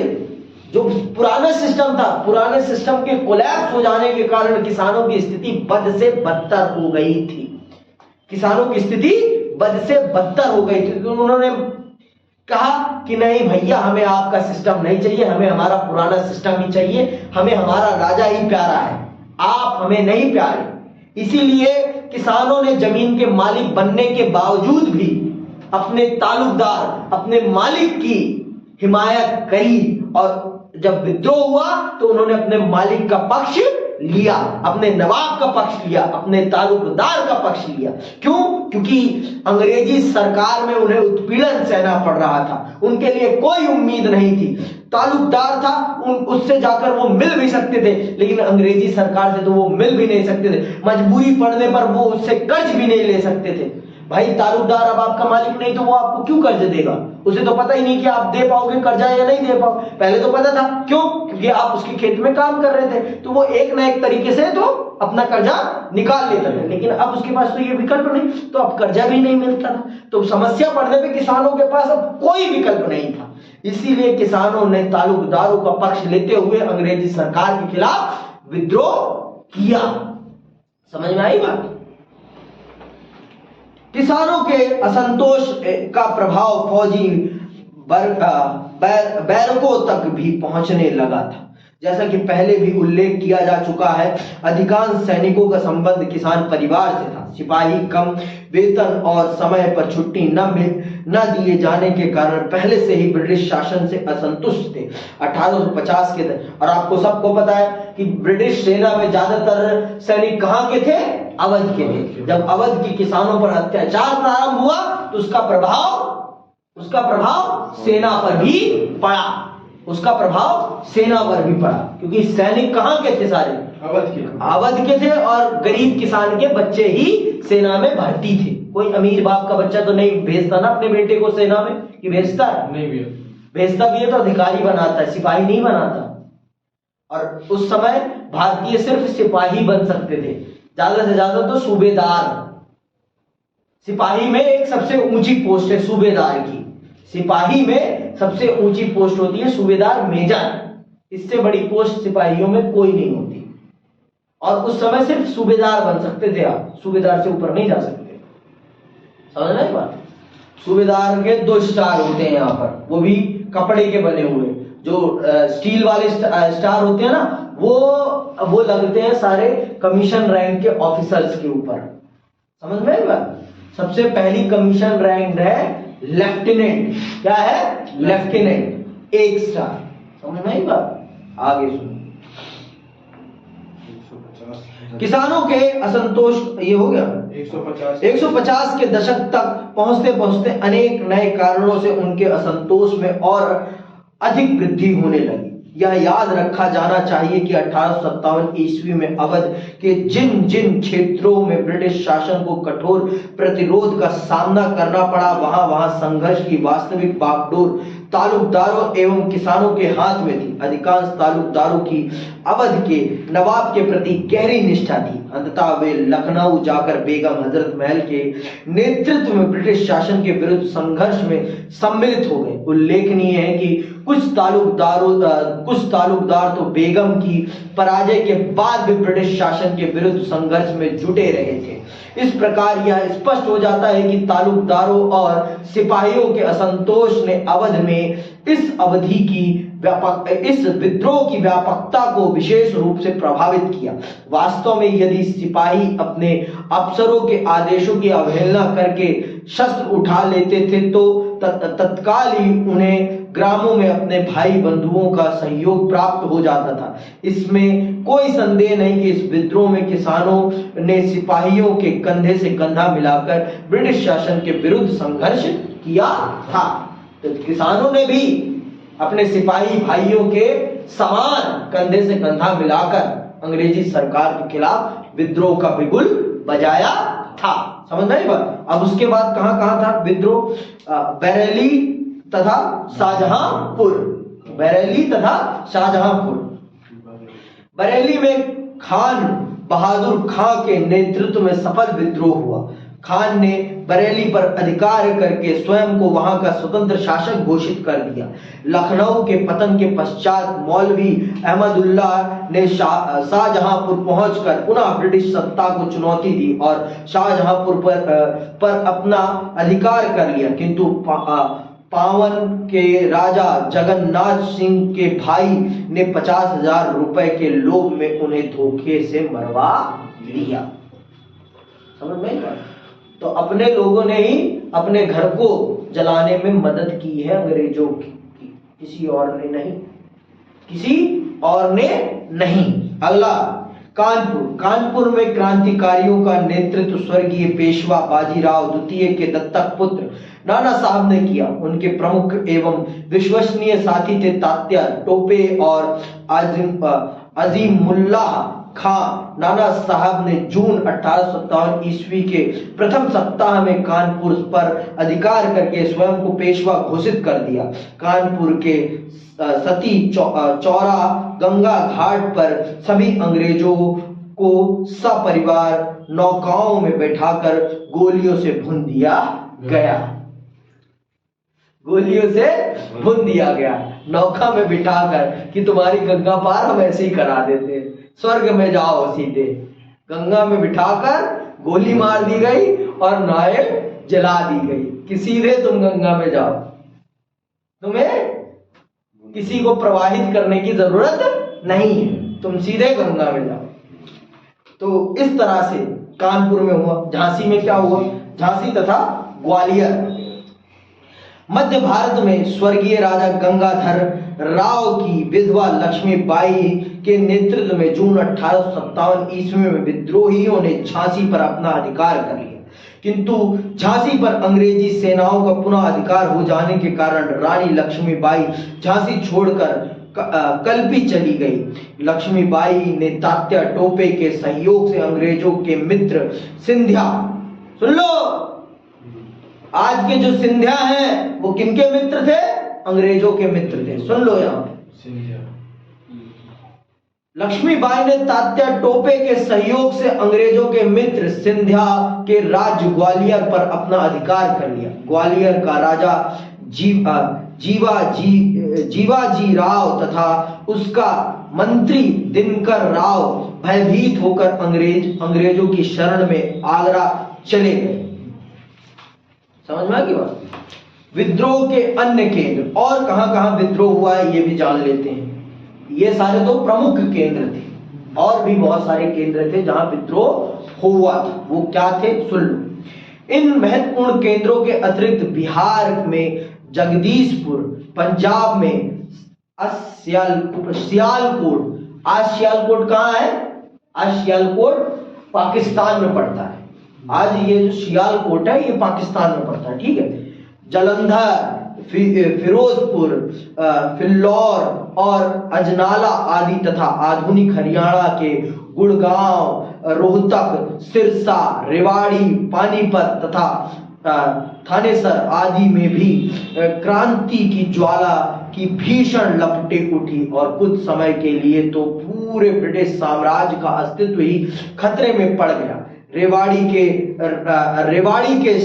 जो पुराना सिस्टम था, पुराने सिस्टम के कोलैप्स हो जाने के कारण किसानों की स्थिति बद से बदतर हो गई थी। किसानों की स्थिति बद से बदतर हो गई थी। तो उन्होंने कहा कि नहीं भैया, हमें आपका सिस्टम नहीं चाहिए, हमें हमारा पुराना सिस्टम ही चाहिए, हमें हमारा राजा ही प्यारा है, आप हमें नहीं प्यारे। इसीलिए किसानों ने जमीन के मालिक बनने के बावजूद भी अपने ताल्लुकदार, अपने मालिक की हिमायत करी और जब विद्रोह हुआ तो उन्होंने अपने मालिक का पक्ष लिया, अपने नवाब का पक्ष लिया, अपने ताल्लुकदार का पक्ष लिया। क्यों? क्योंकि अंग्रेजी सरकार में उन्हें उत्पीड़न सहना पड़ रहा था, उनके लिए कोई उम्मीद नहीं थी। ताल्लुकदार था, उससे जाकर वो मिल भी सकते थे, लेकिन अंग्रेजी सरकार से तो वो मिल भी नहीं सकते थे। मजबूरी पड़ने पर वो उससे कर्ज भी नहीं ले सकते थे। भाई ताल्लुकदार अब आपका मालिक नहीं तो वो आपको क्यों कर्ज देगा? उसे तो पता ही नहीं कि आप दे पाओगे कर्जा या नहीं दे पाओ। पहले तो पता था, क्यों? क्योंकि आप उसके खेत में काम कर रहे थे, तो वो एक ना एक तरीके से तो अपना कर्जा निकाल लेता था। लेकिन अब उसके पास तो ये विकल्प नहीं, तो अब कर्जा भी नहीं मिलता था। तो समस्या पड़ने पे किसानों के पास अब कोई विकल्प नहीं था। इसीलिए किसानों ने ताल्लुकदारों का पक्ष लेते हुए अंग्रेजी सरकार के खिलाफ विद्रोह किया। समझ में आई बात? किसानों के असंतोष का प्रभाव फौजी बैरकों तक भी पहुंचने लगा था। जैसा कि पहले भी उल्लेख किया जा चुका है, अधिकांश सैनिकों का संबंध किसान परिवार से था। सिपाही कम वेतन और समय पर छुट्टी न दिए जाने के कारण पहले से ही ब्रिटिश शासन से असंतुष्ट थे। 1850 के और आपको सबको पता है कि ब्रिटिश सेना में ज्यादातर सैनिक कहां के थे? अवध के थे। जब अवध के किसानों पर अत्याचार प्रारंभ हुआ तो उसका प्रभाव सेना पर भी पड़ा। उसका प्रभाव सेना पर भी पड़ा, क्योंकि सैनिक कहां के थे? सारे अवध के थे और गरीब किसान के बच्चे ही सेना में भर्ती थे। कोई अमीर बाप का बच्चा तो नहीं भेजता ना अपने बेटे को सेना में, कि भेजता है? नहीं भैया। भेजता भी है तो अधिकारी बनाता है, सिपाही नहीं बनाता। और उस समय भारतीय सिर्फ सिपाही बन सकते थे, ज्यादा से ज्यादा तो सूबेदार। सिपाही में एक सबसे ऊंची पोस्ट है सूबेदार की। सिपाही में सबसे ऊंची पोस्ट होती है सूबेदार मेजर। इससे बड़ी पोस्ट सिपाहियों में कोई नहीं होती। और उस समय सिर्फ सूबेदार बन सकते थे आप, सूबेदार से ऊपर नहीं जा सकते। समझ रहे बात? सूबेदार के 2 स्टार होते हैं यहाँ पर, वो भी कपड़े के बने हुए। जो स्टील वाले स्टार होते हैं ना, वो लगते हैं सारे कमीशन रैंक के ऑफिसर्स के ऊपर। समझ में आई बात? सबसे पहली कमीशन रैंक है लेफ्टिनेंट। क्या है? Lieutenant, 1 star. समझ में आई बात? आगे सुनो। किसानों के असंतोष, ये हो गया 150 के दशक तक पहुंचते पहुंचते अनेक नए कारणों से उनके असंतोष में और अधिक वृद्धि होने लगी। यह याद रखा जाना चाहिए कि 1857 ईस्वी में अवध के जिन जिन क्षेत्रों में ब्रिटिश शासन को कठोर प्रतिरोध का सामना करना पड़ा, वहां संघर्ष की वास्तविक बागडोर तालुकदारों एवं किसानों के हाथ में थी। अधिकांश तालुकदारों की अवध के नवाब के प्रति गहरी निष्ठा थी। अंततः वे लखनऊ जाकर बेगम हजरत महल के नेतृत्व में ब्रिटिश शासन के विरुद्ध संघर्ष में सम्मिलित हो गए। उल्लेखनीय है कि कुछ तालुकदार तो बेगम की पराजय के बाद भी ब्रिटिश शासन के विरुद्ध संघर्ष में जुटे रहे थे। इस प्रकार यह स्पष्ट हो जाता है कि तालुकदारों और सिपाहियों के असंतोष ने अवध में इस विद्रोह की व्यापकता को विशेष रूप से प्रभावित किया। वास्तव में यदि सिपाही अपने अफसरों के आदेशों की अवहेलना करके शस्त्र उठा लेते थे तो तत्काल ही उन्हें ग्रामों में अपने भाई बंधुओं का सहयोग प्राप्त हो जाता था। इसमें कोई संदेह नहीं कि इस विद्रोह में किसानों ने सिपाहियों के कंधे से कंधा मिलाकर ब्रिटिश शासन के विरुद्ध संघर्ष किया था। तो किसानों ने भी अपने सिपाही भाइयों के समान कंधे से कंधा मिलाकर अंग्रेजी सरकार के खिलाफ विद्रोह का बिगुल बजाया था। समझ में आई बात? अब उसके बाद कहां था विद्रोह? बरेली तथा शाहजहांपुर। बरेली तथा शाहजहांपुर। बरेली में खान बहादुर खां के नेतृत्व में सफल विद्रोह हुआ। खान ने बरेली पर अधिकार करके स्वयं को वहां का स्वतंत्र शासक घोषित कर दिया। लखनऊ के पतन के पश्चात मौलवी अहमदुल्ला ने शाहजहांपुर पहुंचकर पुनः ब्रिटिश सत्ता को चुनौती दी और शाहजहांपुर पर अपना अधिकार कर लिया। किंतु पावन के राजा जगन्नाथ सिंह के भाई ने 50,000 रुपए के लोभ में उन्हें धोखे से मरवा दिया। समझ में? तो अपने लोगों ने ही अपने घर को जलाने में मदद की है अंग्रेजों की, किसी और ने नहीं, किसी और ने नहीं। अगला कानपुर। कानपुर में क्रांतिकारियों का नेतृत्व स्वर्गीय पेशवा बाजीराव द्वितीय के दत्तक पुत्र नाना साहब ने किया। उनके प्रमुख एवं विश्वसनीय साथी थे तात्या टोपे और अजीमुल्लाह खां। नाना साहब ने जून 1857 ईस्वी के प्रथम सप्ताह में कानपुर पर अधिकार करके स्वयं को पेशवा घोषित कर दिया। कानपुर के सती चौरा गंगा घाट पर सभी अंग्रेजों को सपरिवार नौकाओं में बैठाकर गोलियों से भून दिया गया। गोलियों से भून दिया गया, नौका में बिठाकर कि तुम्हारी गंगा पार हम ऐसे ही करा देते, स्वर्ग में जाओ सीधे। गंगा में बिठाकर गोली मार दी गई और नाव जला दी गई कि सीधे तुम गंगा में जाओ, तुम्हें किसी को प्रवाहित करने की जरूरत नहीं है, तुम सीधे गंगा में जाओ। तो इस तरह से कानपुर में हुआ। झांसी में क्या हुआ? झांसी तथा ग्वालियर। मध्य भारत में स्वर्गीय राजा गंगाधर राव की विधवा लक्ष्मीबाई के नेतृत्व में जून 1857 ईस्वी में विद्रोहियों ने झांसी पर अपना अधिकार कर लिया। किंतु झांसी पर अंग्रेजी सेनाओं का पुनः अधिकार हो जाने के कारण रानी लक्ष्मीबाई झांसी छोड़कर कल्पी चली गई। लक्ष्मीबाई ने तात्या टोपे के सहयोग से अंग्रेजों के मित्र सिंधिया, सुन लो, आज के जो सिंधिया हैं वो किनके मित्र थे? अंग्रेजों के मित्र थे। सुन लो यहां लक्ष्मीबाई ने तात्या टोपे के सहयोग से अंग्रेजों के मित्र सिंधिया के राज्य ग्वालियर पर अपना अधिकार कर लिया। ग्वालियर का राजा जीवाजी राव तथा उसका मंत्री दिनकर राव भयभीत होकर अंग्रेजों की शरण में आगरा चले गए। समझ में आ गई बात? विद्रोह के अन्य केंद्र और कहां विद्रोह हुआ है ये भी जान लेते हैं। ये सारे तो प्रमुख केंद्र थे, और भी बहुत सारे केंद्र थे जहां विद्रोह हुआ था। वो क्या थे सुन लो। इन महत्वपूर्ण केंद्रों के अतिरिक्त बिहार में जगदीशपुर, पंजाब में सियालकोट। आज सियालकोट कहाँ है? आज सियालकोट पाकिस्तान में पड़ता है। आज ये जो सियालकोट है ये पाकिस्तान में पड़ता है, ठीक है। जालंधर, फिरोजपुर, फिल्लौर और अजनाला आदि तथा आधुनिक हरियाणा के गुड़गांव, रोहतक, सिरसा, रेवाड़ी, पानीपत तथा थानेसर आदि में भी क्रांति की ज्वाला की भीषण लपटें उठी और कुछ समय के लिए तो पूरे ब्रिटिश साम्राज्य का अस्तित्व ही खतरे में पड़ गया। रेवाड़ी के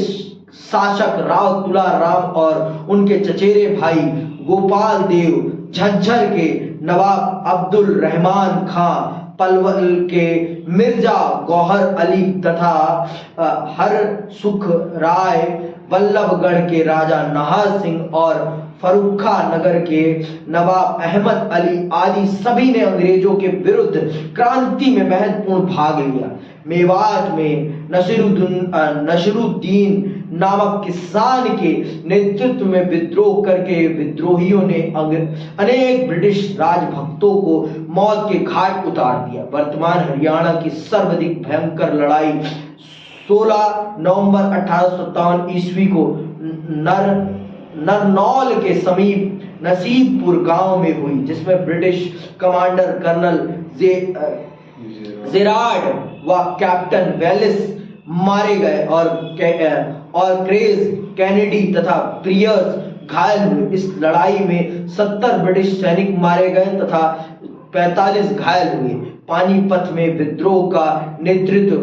शासक राव तुलाराम और उनके चचेरे भाई गोपाल देव, झज्जर के नवाब अब्दुल रहमान खां, पलवल के मिर्जा गौहर अली तथा हर सुख राय, वल्लभगढ़ के राजा नाहर सिंह और फर्रुखा नगर के नवाब अहमद अली आदि सभी ने अंग्रेजों के विरुद्ध क्रांति में महत्वपूर्ण भाग लिया। मेवात में नसीरुद्दीन नामक किसान के नेतृत्व में विद्रोह करके विद्रोहियों ने अनेक ब्रिटिश राजभक्तों को मौत के घाट उतार दिया। वर्तमान हरियाणा की सर्वाधिक भयंकर लड़ाई 16 नवंबर 1857 ईस्वी को नरनौल के समीप नसीबपुर गांव में हुई, जिसमें ब्रिटिश कमांडर कर्नल जेरार्ड व कैप्टन वेलिस मारे गए और क्रेज कैनेडी तथा प्रियर्स घायल हुए। इस लड़ाई में 70 ब्रिटिश सैनिक मारे गए तथा 45 घायल हुए। पानीपत में विद्रोह का नेतृत्व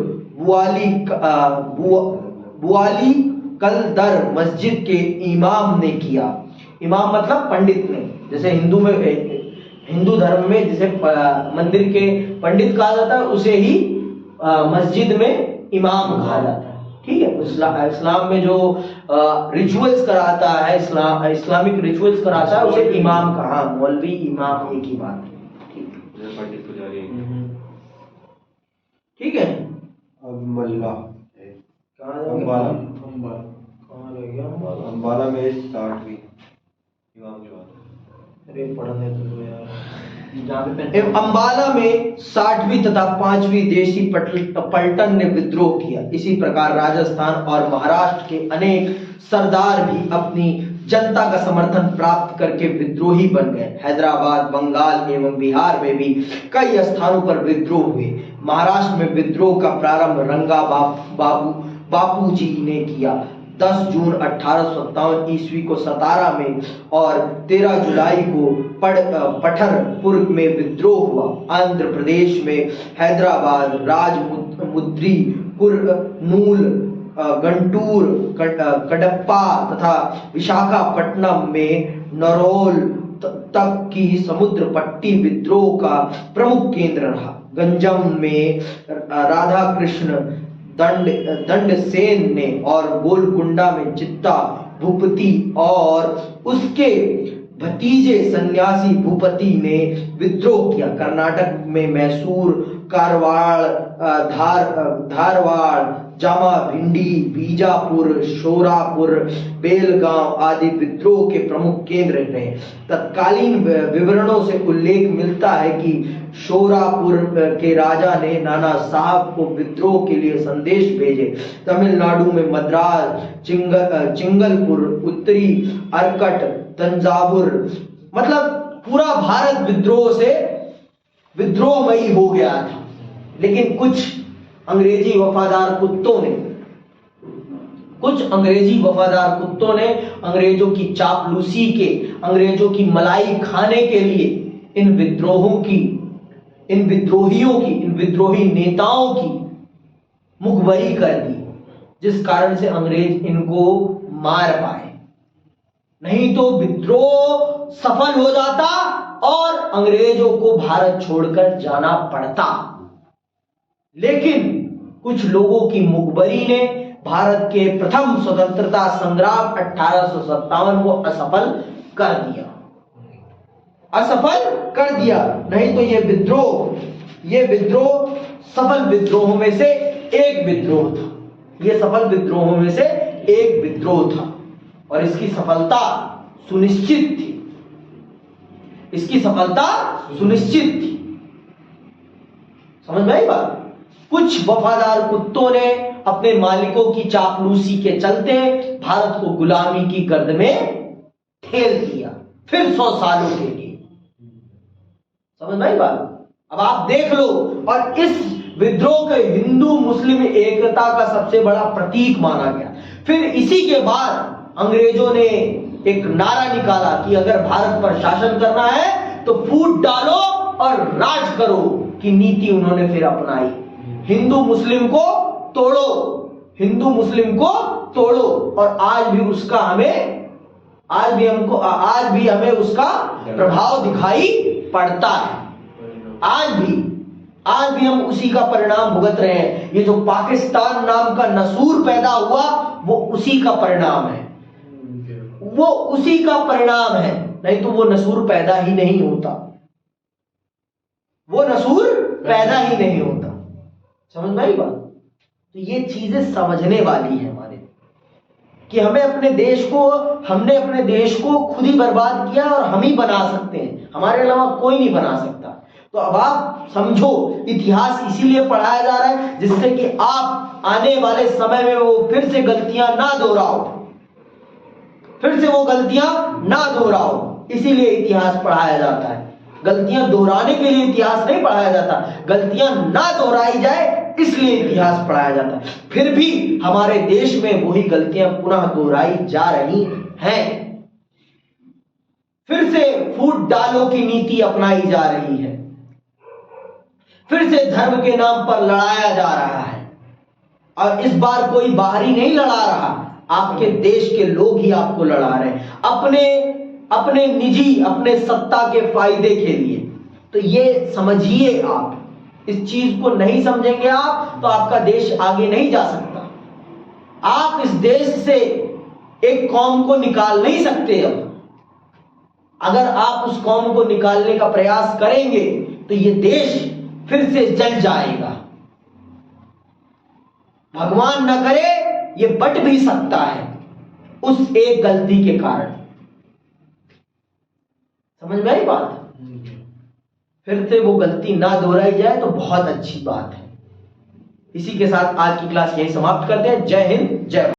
बुआली कलदर मस्जिद के इमाम ने किया। इमाम मतलब पंडित ने, जैसे हिंदू धर्म में जिसे मंदिर के पंडित कहा जाता है, उसे ही मस्जिद में इमाम कहा जाता है। ठीक है, इस्लाम में जो रिचुअल्स कराता है, इस्लामिक रिचुअल्स कराता है, उसे इमाम कहा। मौलवी इमाम एक ही बात है। पंडित पुजारी। ठीक है। अब मल्ला अंबाला में 60वीं इमाम की बात है। अरे पढ़ने तो यार। अंबाला में 60वीं तथा 5वीं देशी पलटन ने विद्रोह किया। इसी प्रकार राजस्थान और महाराष्ट्र के अनेक सरदार भी अपनी जनता का समर्थन प्राप्त करके विद्रोही बन गए। हैदराबाद, बंगाल एवं बिहार में भी कई स्थानों पर विद्रोह हुए। महाराष्ट्र में विद्रोह का प्रारंभ रंगा बापू जी ने किया। 10 जून 1857 ईस्वी को सतारा में और 13 जुलाई को पठरपुर में विद्रोह हुआ। आंध्र प्रदेश में हैदराबाद, राजमुद्री, कुरनूल, गंटूर, कडप्पा तथा विशाखापट्टनम में नरोल तक की समुद्र पट्टी विद्रोह का प्रमुख केंद्र रहा। गंजम में राधा कृष्ण दंड सेन ने और गोलकुंडा में चित्ता भूपति और उसके भतीजे सन्यासी भूपति ने विद्रोह किया। कर्नाटक में मैसूर, कारवाड़, धारवाड़, जामा भिंडी, बीजापुर, शोरापुर, बेलगांव आदि विद्रोह के प्रमुख केंद्र रहे। तत्कालीन विवरणों से उल्लेख मिलता है कि शोरापुर के राजा ने नाना साहब को विद्रोह के लिए संदेश भेजे। तमिलनाडु में मद्रास, चिंगलपुर, उत्तरी अरकट, तंजावुर, मतलब पूरा भारत विद्रोहमयी हो गया था। लेकिन कुछ अंग्रेजी वफादार कुत्तों ने अंग्रेजों की चापलूसी के, अंग्रेजों की मलाई खाने के लिए इन विद्रोही नेताओं की मुखबरी कर दी, जिस कारण से अंग्रेज इनको मार पाए। नहीं तो विद्रोह सफल हो जाता और अंग्रेजों को भारत छोड़कर जाना पड़ता। लेकिन कुछ लोगों की मुखबरी ने भारत के प्रथम स्वतंत्रता संग्राम 1857 को असफल कर दिया। नहीं तो ये विद्रोह सफल विद्रोहों में से एक विद्रोह था। ये सफल विद्रोहों में से एक विद्रोह था और इसकी सफलता सुनिश्चित थी। समझ में आई बात? कुछ वफादार कुत्तों ने अपने मालिकों की चापलूसी के चलते भारत को गुलामी की गर्द में ठेल दिया, फिर 100 सालों के लिए। समझ में आई बात? अब आप देख लो। और इस विद्रोह के हिंदू मुस्लिम एकता का सबसे बड़ा प्रतीक माना गया। फिर इसी के बाद अंग्रेजों ने एक नारा निकाला कि अगर भारत पर शासन करना है तो फूट डालो और राज करो की नीति उन्होंने फिर अपनाई। हिंदू मुस्लिम को तोड़ो, हिंदू मुस्लिम को तोड़ो, और आज भी हमें उसका प्रभाव दिखाई पड़ता है। आज भी हम उसी का परिणाम भुगत रहे हैं। ये जो पाकिस्तान नाम का नसूर पैदा हुआ वो उसी का परिणाम है, वो उसी का परिणाम है, नहीं तो वो नसूर पैदा ही नहीं होता, वो नसूर पैदा ही नहीं होता। समझ में आई बात? तो ये चीजें समझने वाली है हमारे, कि हमने अपने देश को खुद ही बर्बाद किया और हम ही बना सकते हैं, हमारे अलावा कोई नहीं बना सकता। तो अब आप समझो, इतिहास इसीलिए पढ़ाया जा रहा है जिससे कि आप आने वाले समय में वो फिर से गलतियां ना दोहराओ, इसीलिए इतिहास पढ़ाया जाता है। गलतियां दोहराने के लिए इतिहास नहीं पढ़ाया जाता, गलतियां ना दोहराई जाए इसलिए इतिहास पढ़ाया जाता है। फिर भी हमारे देश में वही गलतियां पुनः दोहराई जा रही हैं, फिर से फूट डालो की नीति अपनाई जा रही है, फिर से धर्म के नाम पर लड़ाया जा रहा है। और इस बार कोई बाहरी नहीं लड़ा रहा, आपके देश के लोग ही आपको लड़ा रहे हैं, अपने निजी, अपने सत्ता के फायदे के लिए। तो ये समझिए, आप इस चीज को नहीं समझेंगे आप तो आपका देश आगे नहीं जा सकता। आप इस देश से एक कौम को निकाल नहीं सकते। अब अगर आप उस कौम को निकालने का प्रयास करेंगे तो ये देश फिर से जल जाएगा। भगवान न करे ये बट भी सकता है उस एक गलती के कारण। समझ में आई बात? फिर से वो गलती ना दोहराई जाए तो बहुत अच्छी बात है। इसी के साथ आज की क्लास यहीं समाप्त करते हैं। जय हिंद, जय भारत।